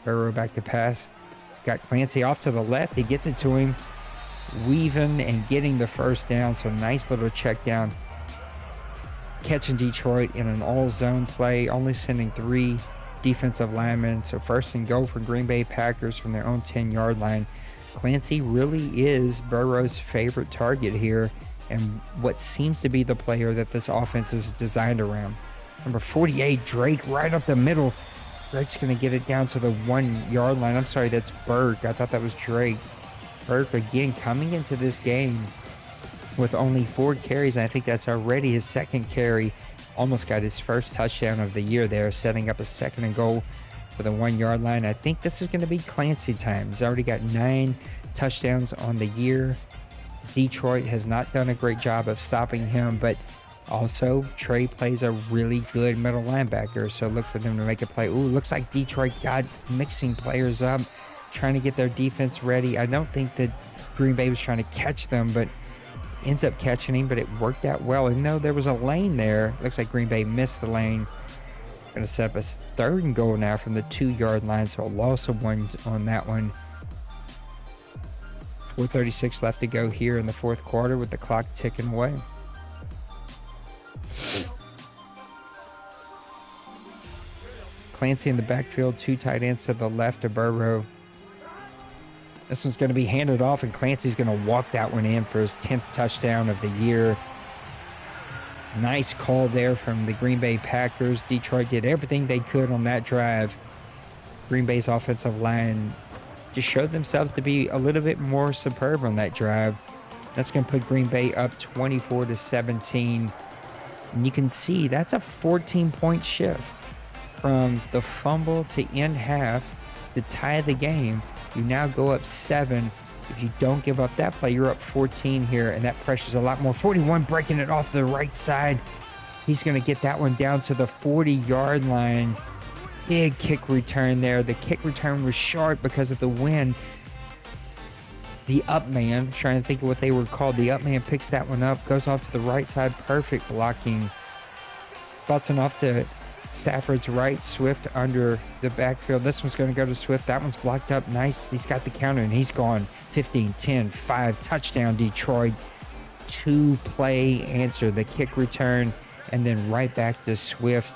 Burrow back to pass. He's got Clancy off to the left. He gets it to him, weaving and getting the 1st down. So nice little check down. Catching Detroit in an all-zone play, only sending 3 defensive linemen. So 1st and goal for Green Bay Packers from their own 10-yard line. Clancy really is Burrow's favorite target here, and what seems to be the player that this offense is designed around. Number 48, Drake, right up the middle. Drake's going to get it down to the 1-yard line. I'm sorry, that's Burke. I thought that was Drake. Burke, again, coming into this game with only 4 carries. I think that's already his 2nd carry. Almost got his 1st touchdown of the year there, setting up a 2nd and goal for the 1-yard line. I think this is going to be Clancy time. He's already got 9 touchdowns on the year. Detroit has not done a great job of stopping him, but also Trey plays a really good middle linebacker, so look for them to make a play. Ooh, looks like Detroit got mixing players up, trying to get their defense ready. I don't think that Green Bay was trying to catch them, but ends up catching him, but it worked out well. Even though there was a lane there, looks like Green Bay missed the lane. Going to set up a 3rd and goal now from the 2-yard line, so a loss of 1 on that one. 4:36 left to go here in the 4th quarter with the clock ticking away. Clancy in the backfield, 2 tight ends to the left of Burrow. This one's going to be handed off, and Clancy's going to walk that one in for his 10th touchdown of the year. Nice call there from the Green Bay Packers. Detroit did everything they could on that drive. Green Bay's offensive line just showed themselves to be a little bit more superb on that drive. That's going to put Green Bay up 24-17. And you can see that's a 14-point shift from the fumble to end half to tie the game. You now go up 7. If you don't give up that play, you're up 14 here, and that pressure's a lot more. 41 breaking it off the right side. He's going to get that one down to the 40-yard line. Big kick return there. The kick return was short because of the wind. The up man, I'm trying to think of what they were called. The up man picks that one up, goes off to the right side. Perfect blocking. Button off to Stafford's right. Swift under the backfield. This one's going to go to Swift. That one's blocked up. Nice. He's got the counter, and he's gone. 15, 10, 5. Touchdown, Detroit. 2-play answer. The kick return, and then right back to Swift.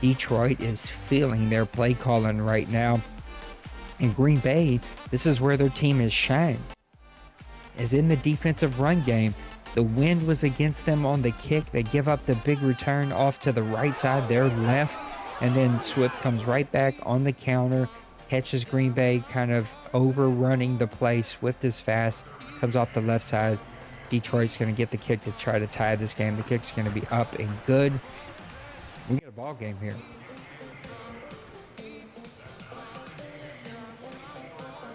Detroit is feeling their play calling right now. In Green Bay, this is where their team has shined. Is in the defensive run game. The wind was against them on the kick. They give up the big return off to the right side, their left, and then Swift comes right back on the counter, catches Green Bay kind of overrunning the play. Swift is fast, comes off the left side. Detroit's going to get the kick to try to tie this game. The kick's going to be up and good. We got a ball game here.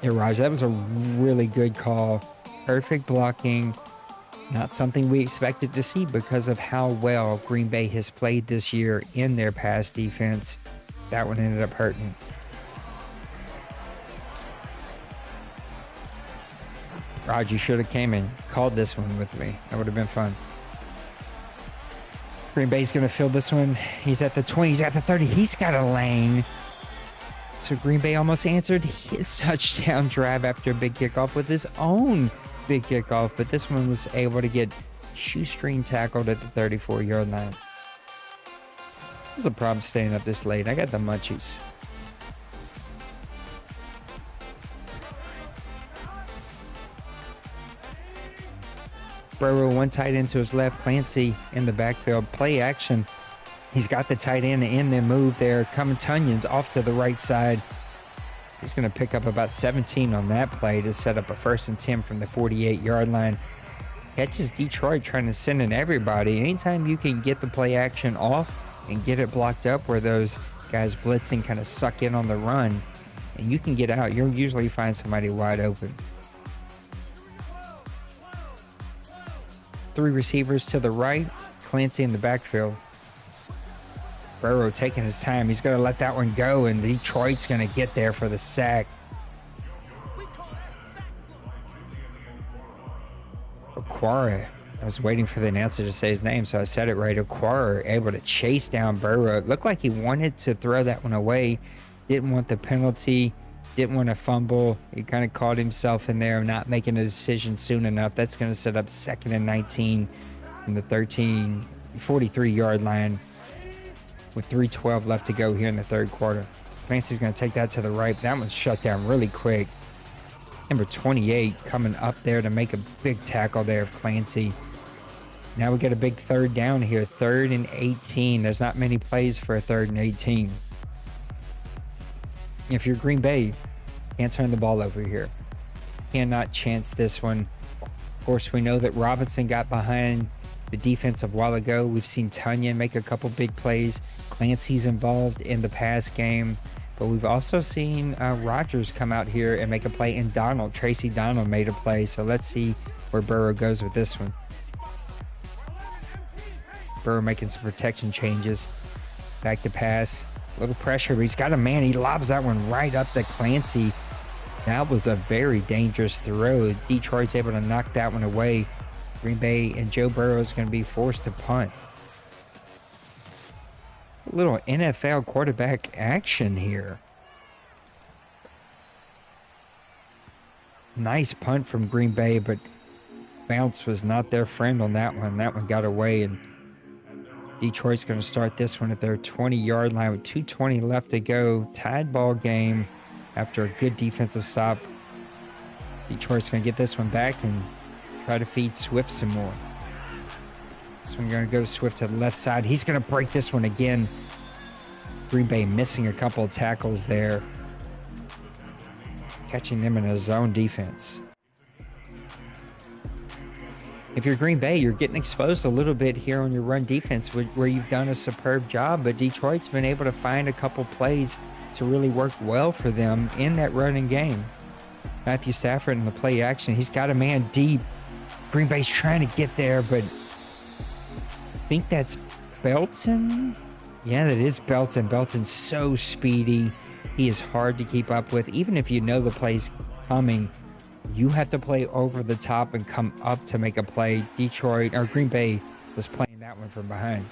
Yeah, Raj, that was a really good call. Perfect blocking. Not something we expected to see because of how well Green Bay has played this year in their pass defense. That one ended up hurting. Raj, you should have came and called this one with me. That would have been fun. Green Bay's going to fill this one. He's at the 20. He's at the 30. He's got a lane. So Green Bay almost answered his touchdown drive after a big kickoff with his own big kickoff. But this one was able to get shoestring tackled at the 34-yard line. There's a problem staying up this late. I got the munchies. Burrow one tight end to his left. Clancy in the backfield. Play action. He's got the tight end in their move there. Coming Tunyon's off to the right side. He's going to pick up about 17 on that play to set up a 1st and 10 from the 48-yard line. Catches Detroit trying to send in everybody. Anytime you can get the play action off and get it blocked up where those guys blitzing kind of suck in on the run and you can get out, you'll usually find somebody wide open. 3 receivers to the right. Clancy in the backfield. Burrow taking his time. He's going to let that one go, and Detroit's going to get there for the sack. Okwara. I was waiting for the announcer to say his name, so I said it right. Okwara able to chase down Burrow. It looked like he wanted to throw that one away. Didn't want the penalty. Didn't want to fumble. He kind of caught himself in there, not making a decision soon enough. That's going to set up 2nd and 19 from the 43-yard line. With 3:12 left to go here in the 3rd quarter. Clancy's going to take that to the right. That one's shut down really quick. Number 28 coming up there to make a big tackle there of Clancy. Now we get a big 3rd down here. 3rd and 18. There's not many plays for a 3rd and 18. If you're Green Bay, can't turn the ball over here. Cannot chance this one. Of course, we know that Robinson got behind the defense a while ago. We've seen Tunyon make a couple big plays. Clancy's involved in the pass game. But we've also seen Rodgers come out here and make a play. And Tracy Donald made a play. So let's see where Burrow goes with this one. Burrow making some protection changes. Back to pass. A little pressure, but he's got a man. He lobs that one right up to Clancy. That was a very dangerous throw. Detroit's able to knock that one away. Green Bay and Joe Burrow is going to be forced to punt. A little NFL quarterback action here. Nice punt from Green Bay, but bounce was not their friend on that one. That one got away, and Detroit's going to start this one at their 20-yard line with 2:20 left to go. Tied ball game after a good defensive stop. Detroit's going to get this one back and try to feed Swift some more. This one going to go Swift to the left side. He's going to break this one again. Green Bay missing a couple of tackles there. Catching them in a zone defense. If you're Green Bay, you're getting exposed a little bit here on your run defense where you've done a superb job, but Detroit's been able to find a couple plays to really work well for them in that running game. Matthew Stafford in the play action. He's got a man deep. Green Bay's trying to get there, but I think that's Belton. Yeah, that is Belton. Belton's so speedy. He is hard to keep up with. Even if you know the play's coming, you have to play over the top and come up to make a play. Green Bay was playing that one from behind.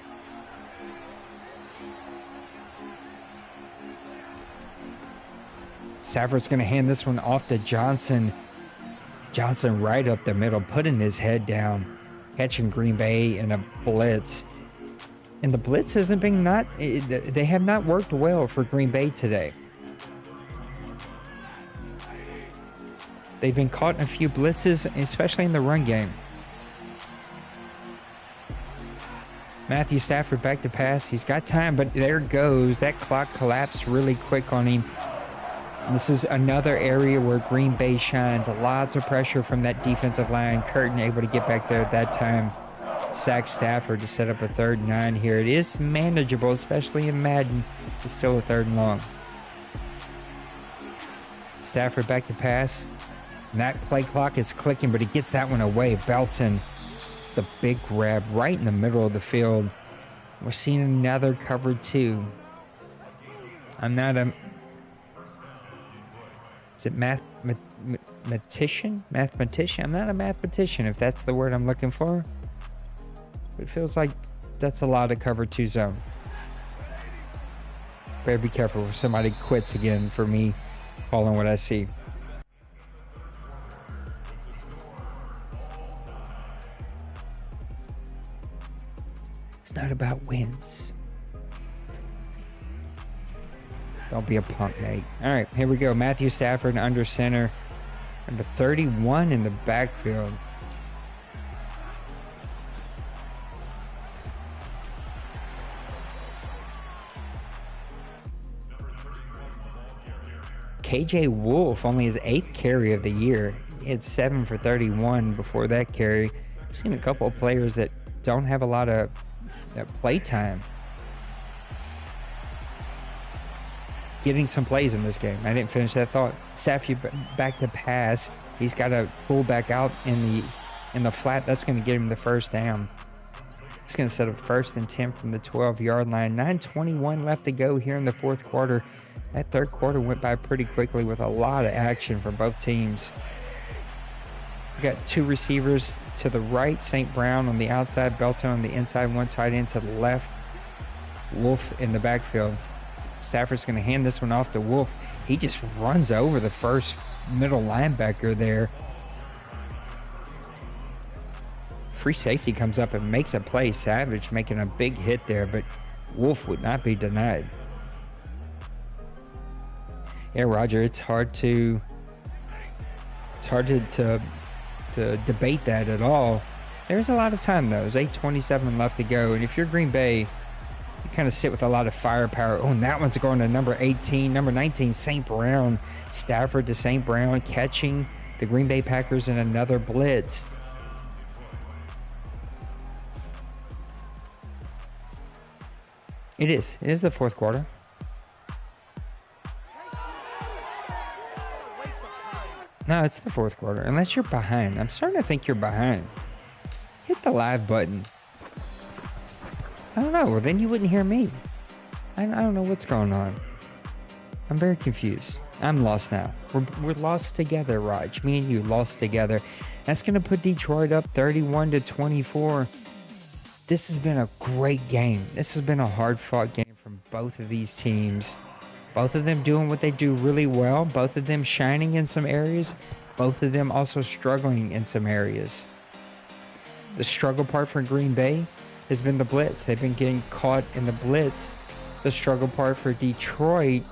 Stafford's going to hand this one off to Johnson. Johnson right up the middle, putting his head down, catching Green Bay in a blitz. And the blitz hasn't been they have not worked well for Green Bay today. They've been caught in a few blitzes, especially in the run game. Matthew Stafford back to pass. He's got time, but there goes. That clock collapsed really quick on him. And this is another area where Green Bay shines. Lots of pressure from that defensive line. Curtin able to get back there at that time. Sack Stafford to set up a 3rd and 9 here. It is manageable, especially in Madden. It's still a 3rd and long. Stafford back to pass. And that play clock is clicking, but he gets that one away. Belton, the big grab right in the middle of the field. We're seeing another cover 2. I'm not a... Is it mathematician? Mathematician? I'm not a mathematician, if that's the word I'm looking for. But it feels like that's a lot of cover 2 zone. Better be careful if somebody quits again for me calling what I see. It's not about wins. Don't be a punk, Nate. All right, here we go. Matthew Stafford under center. Number 31 in the backfield. KJ Wolf, only his 8th carry of the year. He had 7 for 31 before that carry. I've seen a couple of players that don't have a lot of play time getting some plays in this game. I didn't finish that thought. Stafford back to pass. He's got a fullback out in the flat. That's going to get him the first down. It's going to set up 1st and 10 from the 12-yard line. 9:21 left to go here in the 4th quarter. That 3rd quarter went by pretty quickly with a lot of action from both teams. We got 2 receivers to the right, St. Brown on the outside, Belton on the inside, 1 tight end to the left, Wolf in the backfield. Stafford's going to hand this one off to Wolf. He just runs over the first middle linebacker there. Free safety comes up and makes a play. Savage making a big hit there, but Wolf would not be denied. Yeah, Roger, it's hard to debate that at all. There's a lot of time though. There's 8:27 left to go, and if you're Green Bay, you kind of sit with a lot of firepower. Oh, and that one's going to number 18, number 19, St. Brown. Stafford to St. Brown, catching the Green Bay Packers in another blitz. It is the 4th quarter. No, it's the 4th quarter. Unless you're behind. I'm starting to think you're behind. Hit the live button. I don't know. Well, then you wouldn't hear me. I don't know what's going on. I'm very confused. I'm lost now. We're lost together, Raj. Me and you lost together. That's going to put Detroit up 31-24. This has been a great game. This has been a hard-fought game from both of these teams. Both of them doing what they do really well. Both of them shining in some areas. Both of them also struggling in some areas. The struggle part for Green Bay has been the blitz. They've been getting caught in the blitz. The struggle part for Detroit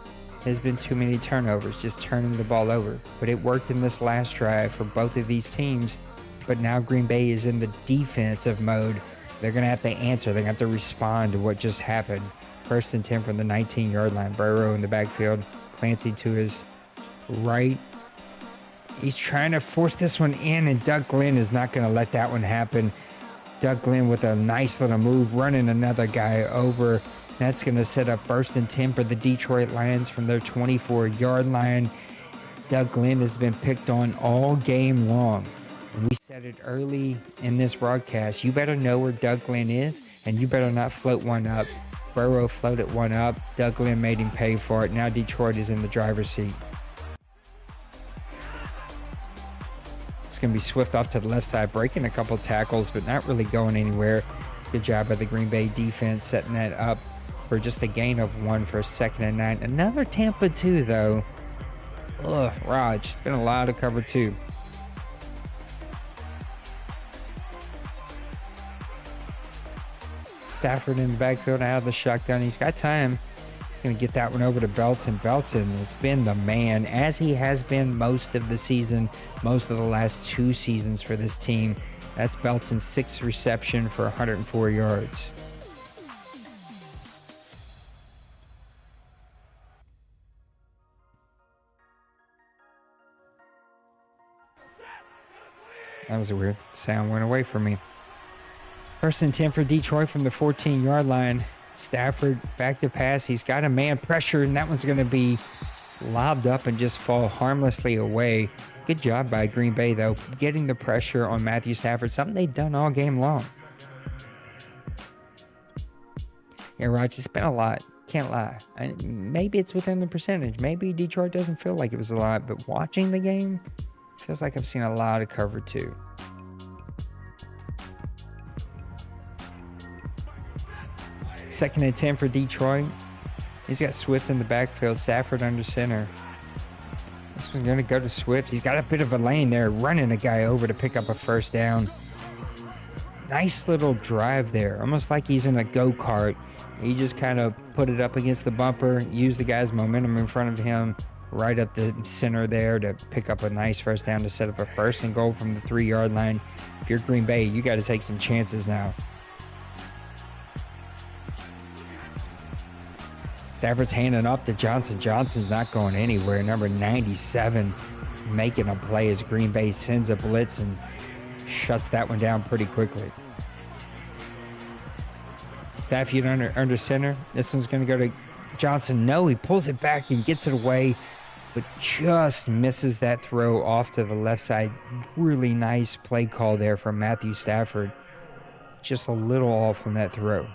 has been too many turnovers, just turning the ball over. But it worked in this last drive for both of these teams. But now Green Bay is in the defensive mode. They're going to have to answer. They're going to have to respond to what just happened. 1st and 10 from the 19-yard line. Burrow in the backfield. Clancy to his right. He's trying to force this one in, and Doug Glenn is not going to let that one happen. Doug Glenn with a nice little move, running another guy over. That's going to set up 1st and 10 for the Detroit Lions from their 24-yard line. Doug Glenn has been picked on all game long. And we said it early in this broadcast. You better know where Doug Glenn is, and you better not float one up. Burrow floated one up. Doug Glenn made him pay for it. Now Detroit is in the driver's seat. It's going to be Swift off to the left side, breaking a couple tackles, but not really going anywhere. Good job by the Green Bay defense setting that up for just a gain of 1 for a 2nd and 9. Another Tampa 2, though. Ugh, Raj, been a lot of cover 2. Stafford in the backfield out of the shotgun. He's got time. Going to get that one over to Belton. Belton has been the man, as he has been most of the season, most of the last 2 seasons for this team. That's Belton's 6th reception for 104 yards. That was a weird sound, went away from me. 1st and 10 for Detroit from the 14-yard line. Stafford back to pass. He's got a man pressure, and that one's going to be lobbed up and just fall harmlessly away. Good job by Green Bay, though, getting the pressure on Matthew Stafford, something they've done all game long. Yeah, Raj, it's been a lot. Can't lie. Maybe it's within the percentage. Maybe Detroit doesn't feel like it was a lot, but watching the game, feels like I've seen a lot of cover 2. 2nd and 10 for Detroit. He's got Swift in the backfield, Stafford under center. This one's going to go to Swift. He's got a bit of a lane there, running a guy over to pick up a first down. Nice little drive there, almost like he's in a go-kart. He just kind of put it up against the bumper, used the guy's momentum in front of him, right up the center there to pick up a nice first down to set up a 1st and goal from the 3-yard line. If you're Green Bay, you got to take some chances now. Stafford's handing off to Johnson. Johnson's not going anywhere. Number 97 making a play as Green Bay sends a blitz and shuts that one down pretty quickly. Stafford under center. This one's going to go to Johnson. No, he pulls it back and gets it away, but just misses that throw off to the left side. Really nice play call there from Matthew Stafford. Just a little off from that throw.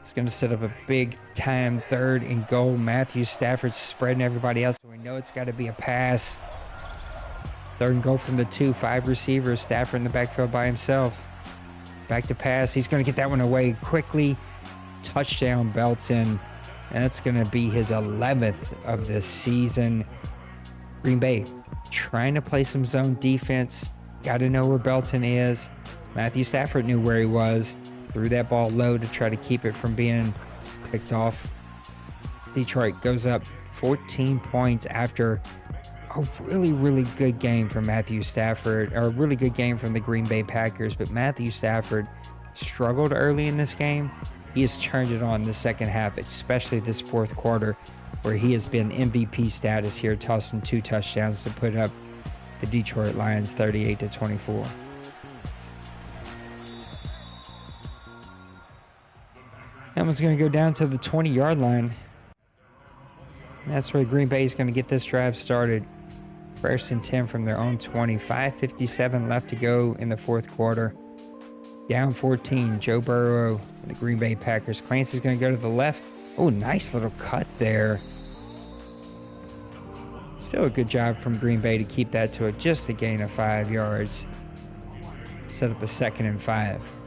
It's going to set up a big time 3rd and goal. Matthew Stafford spreading everybody else. We know it's got to be a pass. 3rd and goal from the 2, 5 receivers. Stafford in the backfield by himself. Back to pass. He's going to get that one away quickly. Touchdown Belton. And that's going to be his 11th of the season. Green Bay trying to play some zone defense. Got to know where Belton is. Matthew Stafford knew where he was. Threw that ball low to try to keep it from being picked off. Detroit goes up 14 points after a really, really good game from Matthew Stafford, or a really good game from the Green Bay Packers. But Matthew Stafford struggled early in this game. He has turned it on in the second half, especially this 4th quarter, where he has been MVP status here, tossing 2 touchdowns to put up the Detroit Lions 38-24. That one's going to go down to the 20-yard line. That's where Green Bay is going to get this drive started. 1st and 10 from their own 20. 5:57 left to go in the 4th quarter. Down 14, Joe Burrow, the Green Bay Packers. Clancy's going to go to the left. Oh, nice little cut there. Still a good job from Green Bay to keep that to just a gain of 5 yards. Set up a 2nd and 5.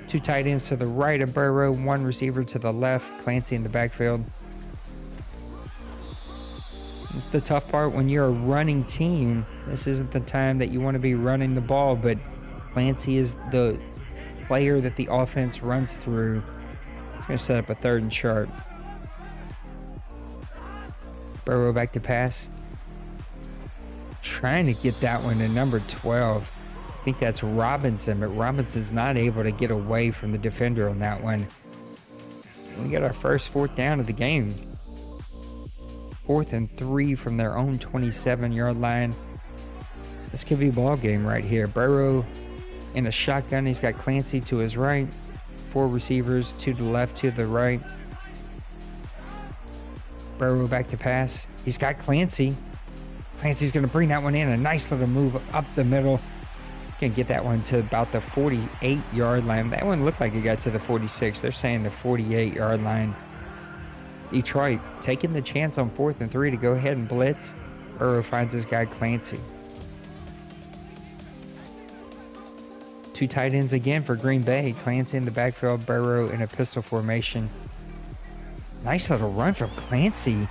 2 tight ends to the right of Burrow, 1 receiver to the left. Clancy in the backfield. It's the tough part when you're a running team. This isn't the time that you want to be running the ball, but Clancy is the player that the offense runs through. He's going to set up a 3rd and short. Burrow back to pass. Trying to get that one to number 12. I think that's Robinson, but Robinson's not able to get away from the defender on that one. We got our first 4th down of the game. 4th and 3 from their own 27-yard line. This could be a ball game right here. Burrow in a shotgun. He's got Clancy to his right. 4 receivers, 2 to the left, 2 to the right. Burrow back to pass. He's got Clancy. Clancy's going to bring that one in. A nice little move up the middle. Gonna get that one to about the 48-yard line. That one looked like it got to the 46. They're saying the 48-yard line. Detroit taking the chance on 4th and 3 to go ahead and blitz. Burrow finds his guy Clancy. 2 tight ends again for Green Bay. Clancy in the backfield, Burrow in a pistol formation. Nice little run from Clancy.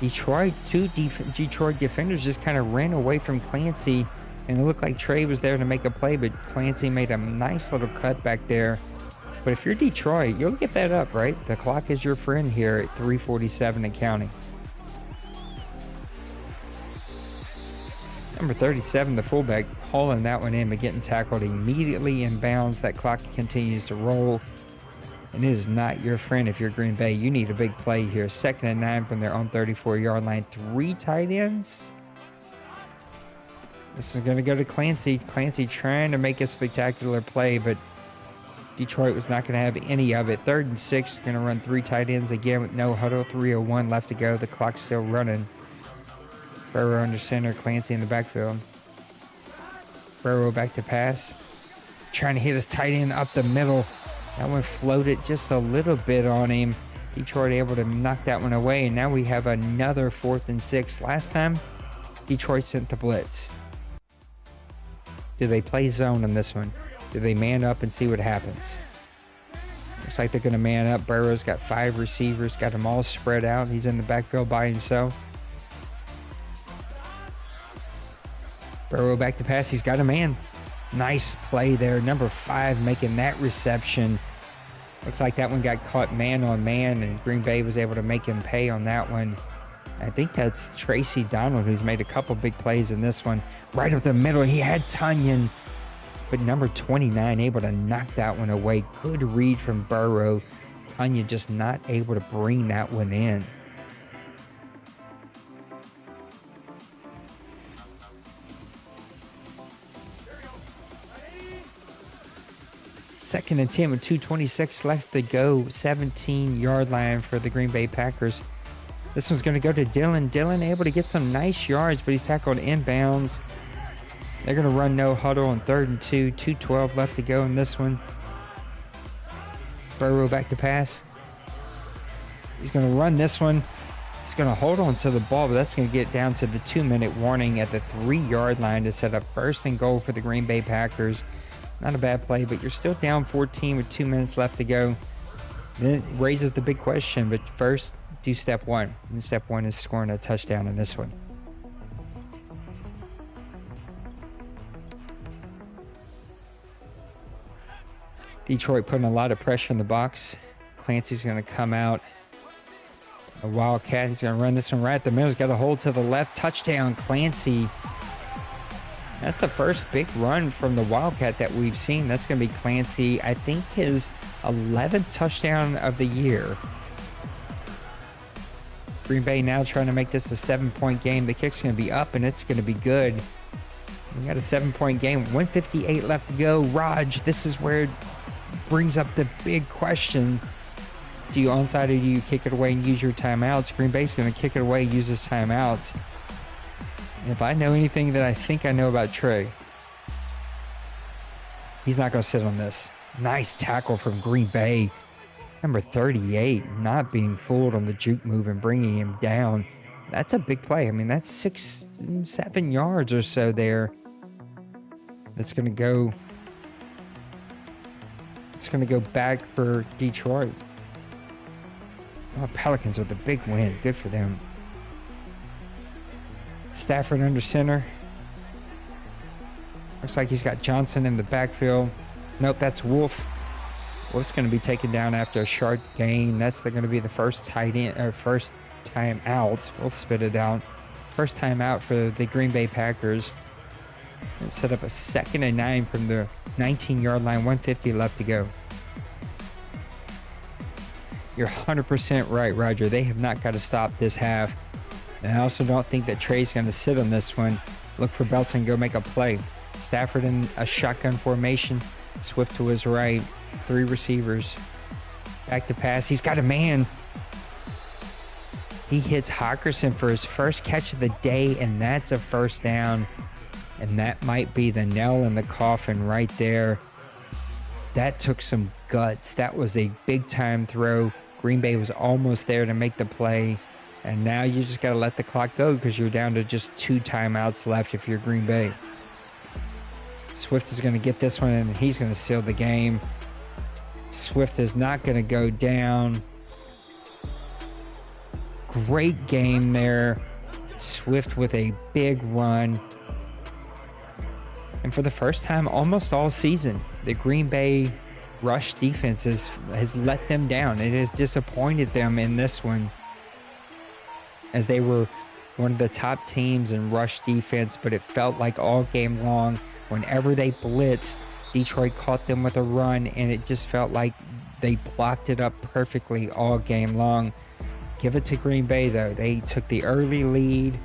Detroit defenders just kind of ran away from Clancy. And it looked like Trey was there to make a play, but Clancy made a nice little cut back there. But if you're Detroit, you'll get that up, right? The clock is your friend here at 3:47 and counting. Number 37, the fullback, hauling that one in, but getting tackled immediately in bounds. That clock continues to roll. And it is not your friend if you're Green Bay. You need a big play here. 2nd and 9 from their own 34-yard line. 3 tight ends. This is going to go to Clancy. Clancy trying to make a spectacular play, but Detroit was not going to have any of it. 3rd and 6, going to run 3 tight ends again with no huddle. 3:01 left to go. The clock's still running. Burrow under center. Clancy in the backfield. Burrow back to pass. Trying to hit his tight end up the middle. That one floated just a little bit on him. Detroit able to knock that one away, and now we have another 4th and 6. Last time, Detroit sent the blitz. Do they play zone on this one? Do they man up and see what happens? Looks like they're going to man up. Burrow's got 5 receivers, got them all spread out. He's in the backfield by himself. Burrow back to pass. He's got a man. Nice play there. Number 5 making that reception. Looks like that one got caught man on man, and Green Bay was able to make him pay on that one. I think that's Tracy Donald, who's made a couple big plays in this one. Right up the middle, he had Tunyon, but number 29 able to knock that one away. Good read from Burrow. Tunyon just not able to bring that one in. Second and 10 with 2:26 left to go. 17-yard line for the Green Bay Packers. This one's going to go to Dillon. Dillon able to get some nice yards, but he's tackled inbounds. They're going to run no huddle on 3rd and 2. 2:12 left to go in this one. Burrow back to pass. He's going to run this one. He's going to hold on to the ball, but that's going to get down to the 2-minute warning at the 3-yard line to set up 1st and goal for the Green Bay Packers. Not a bad play, but you're still down 14 with 2 minutes left to go. Then it raises the big question, but first, do step 1. And step 1 is scoring a touchdown in this one. Detroit putting a lot of pressure in the box. Clancy's going to come out. A Wildcat. He's going to run this one right at the middle. He's got a hold to the left. Touchdown, Clancy. That's the first big run from the Wildcat that we've seen. That's going to be Clancy. I think his 11th touchdown of the year. Green Bay now trying to make this a 7-point game. The kick's going to be up, and it's going to be good. We got a 7-point game. 1:58 left to go. Raj, this is where it brings up the big question. Do you onside or do you kick it away and use your timeouts? Green Bay's going to kick it away, use his timeouts. And if I know anything that I think I know about Trey, he's not going to sit on this. Nice tackle from Green Bay. Number 38, not being fooled on the juke move and bringing him down. That's a big play. I mean, that's 6-7 yards or so there. That's going to go. It's going to go back for Detroit. Oh, Pelicans with a big win. Good for them. Stafford under center. Looks like he's got Johnson in the backfield. Nope, that's Wolf. Wolf's going to be taken down after a sharp gain. That's going to be the first first time out. We'll spit it out. First time out for the Green Bay Packers. And set up a 2nd and 9 from the 19-yard line. 1:50 left to go. You're 100% right, Roger. They have not got to stop this half. And I also don't think that Trey's going to sit on this one. Look for Belton, go make a play. Stafford in a shotgun formation. Swift to his right. 3 receivers. Back to pass. He's got a man. He hits Hawkerson for his first catch of the day, and that's a first down. And that might be the nail in the coffin right there. That took some guts. That was a big-time throw. Green Bay was almost there to make the play. And now you just got to let the clock go because you're down to just 2 timeouts left if you're Green Bay. Swift is going to get this one, and he's going to seal the game. Swift is not going to go down. Great game there. Swift with a big run. And for the first time almost all season, the Green Bay rush defense has let them down. It has disappointed them in this one, as they were one of the top teams in rush defense, but it felt like all game long, whenever they blitzed, Detroit caught them with a run, and it just felt like they blocked it up perfectly all game long. Give it to Green Bay, though. They took the early lead.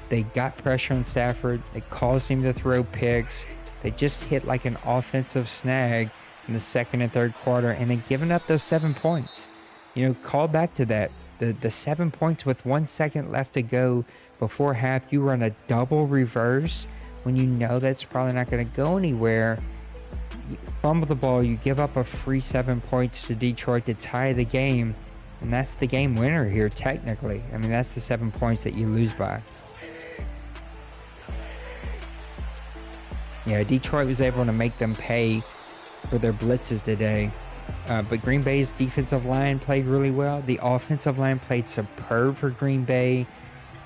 They got pressure on Stafford. They caused him to throw picks. They just hit like an offensive snag in the 2nd and 3rd quarter, and then giving up those 7 points. You know, call back to that. The 7 points with 1 second left to go before half. You run a double reverse when you know that's probably not going to go anywhere. You fumble the ball. You give up a free 7 points to Detroit to tie the game. And that's the game winner here, technically. I mean, that's the 7 points that you lose by. Yeah, Detroit was able to make them pay for their blitzes today. But Green Bay's defensive line played really well. The offensive line played superb for Green Bay.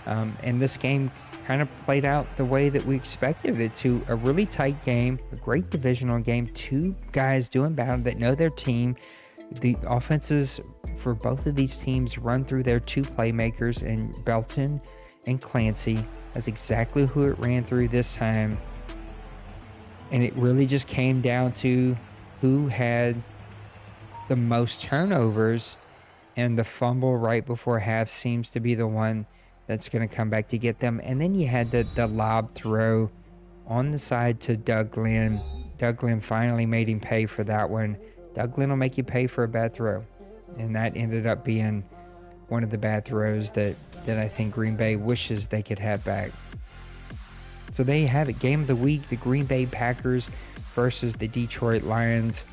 And this game kind of played out the way that we expected it to. A really tight game, a great divisional game. Two guys doing battle that know their team. The offenses for both of these teams run through their two playmakers in Belton and Clancy. That's exactly who it ran through this time. And it really just came down to who had the most turnovers, and the fumble right before half seems to be the one that's going to come back to get them. And then you had the lob throw on the side to Doug Glenn. Doug Glenn finally made him pay for that one. Doug Glenn will make you pay for a bad throw. And that ended up being one of the bad throws that I think Green Bay wishes they could have back. So there you have it. Game of the week, the Green Bay Packers versus the Detroit Lions.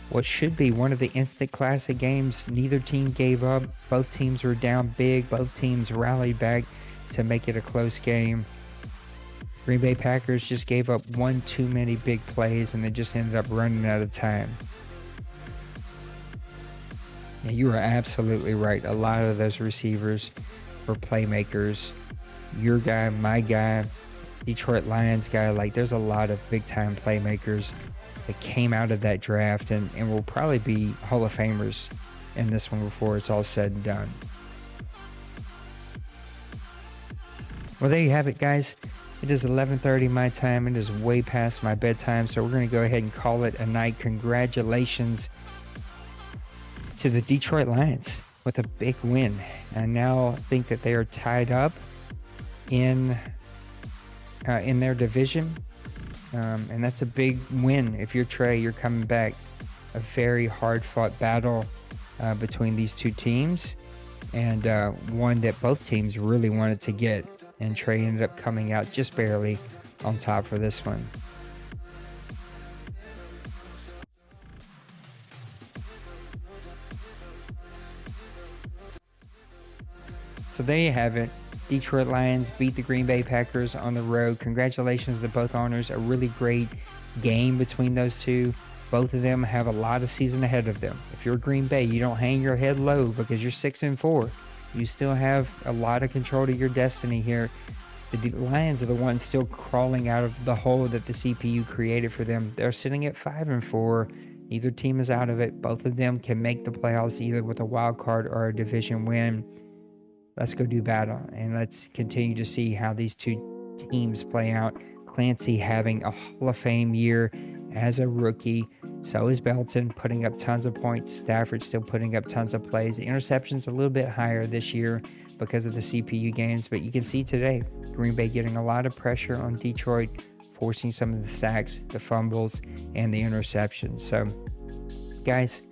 What should be one of the instant classic games. Neither team gave up. Both teams were down big. Both teams rallied back to make it a close game. Green Bay Packers just gave up one too many big plays, and they just ended up running out of time. Yeah, you are absolutely right. A lot of those receivers were playmakers. Your guy, my guy, Detroit Lions guy. Like, there's a lot of big-time playmakers that came out of that draft and will probably be Hall of Famers in this one before it's all said and done. Well, there you have it, guys. It is 11:30 my time. It is way past my bedtime, so we're going to go ahead and call it a night. Congratulations to the Detroit Lions with a big win. I now think that they are tied up in their division. And that's a big win. If you're Trey, you're coming back. A very hard-fought battle between these two teams, and one that both teams really wanted to get. And Trey ended up coming out just barely on top for this one. So there you have it. Detroit Lions beat the Green Bay Packers on the road. Congratulations to both owners. A really great game between those two. Both of them have a lot of season ahead of them. If you're Green Bay, you don't hang your head low because you're 6-4. You still have a lot of control to your destiny here. The Lions are the ones still crawling out of the hole that the CPU created for them. They're sitting at 5-4. Neither team is out of it. Both of them can make the playoffs either with a wild card or a division win. Let's go do battle, and let's continue to see how these two teams play out. Clancy having a Hall of Fame year as a rookie. So is Belton, putting up tons of points. Stafford still putting up tons of plays. The interceptions a little bit higher this year because of the CPU games, but you can see today, Green Bay getting a lot of pressure on Detroit, forcing some of the sacks, the fumbles, and the interceptions. So, guys,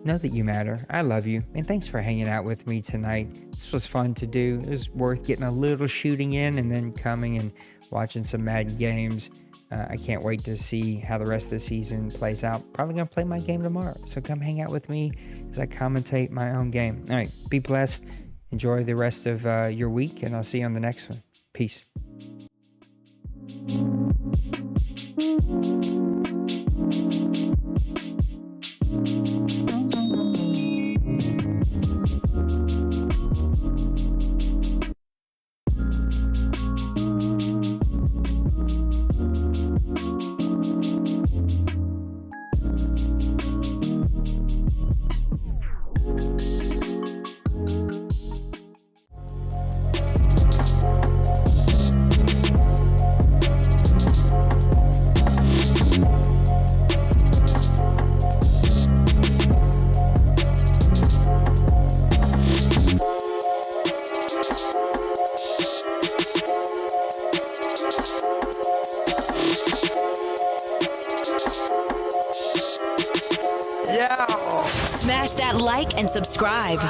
know that you matter. I love you, and thanks for hanging out with me tonight. This was fun to do. It was worth getting a little shooting in and then coming and watching some Madden games. I can't wait to see how the rest of the season plays out. Probably going to play my game tomorrow, so come hang out with me as I commentate my own game. All right, be blessed. Enjoy the rest of your week, and I'll see you on the next one. Peace. Smash that like and subscribe.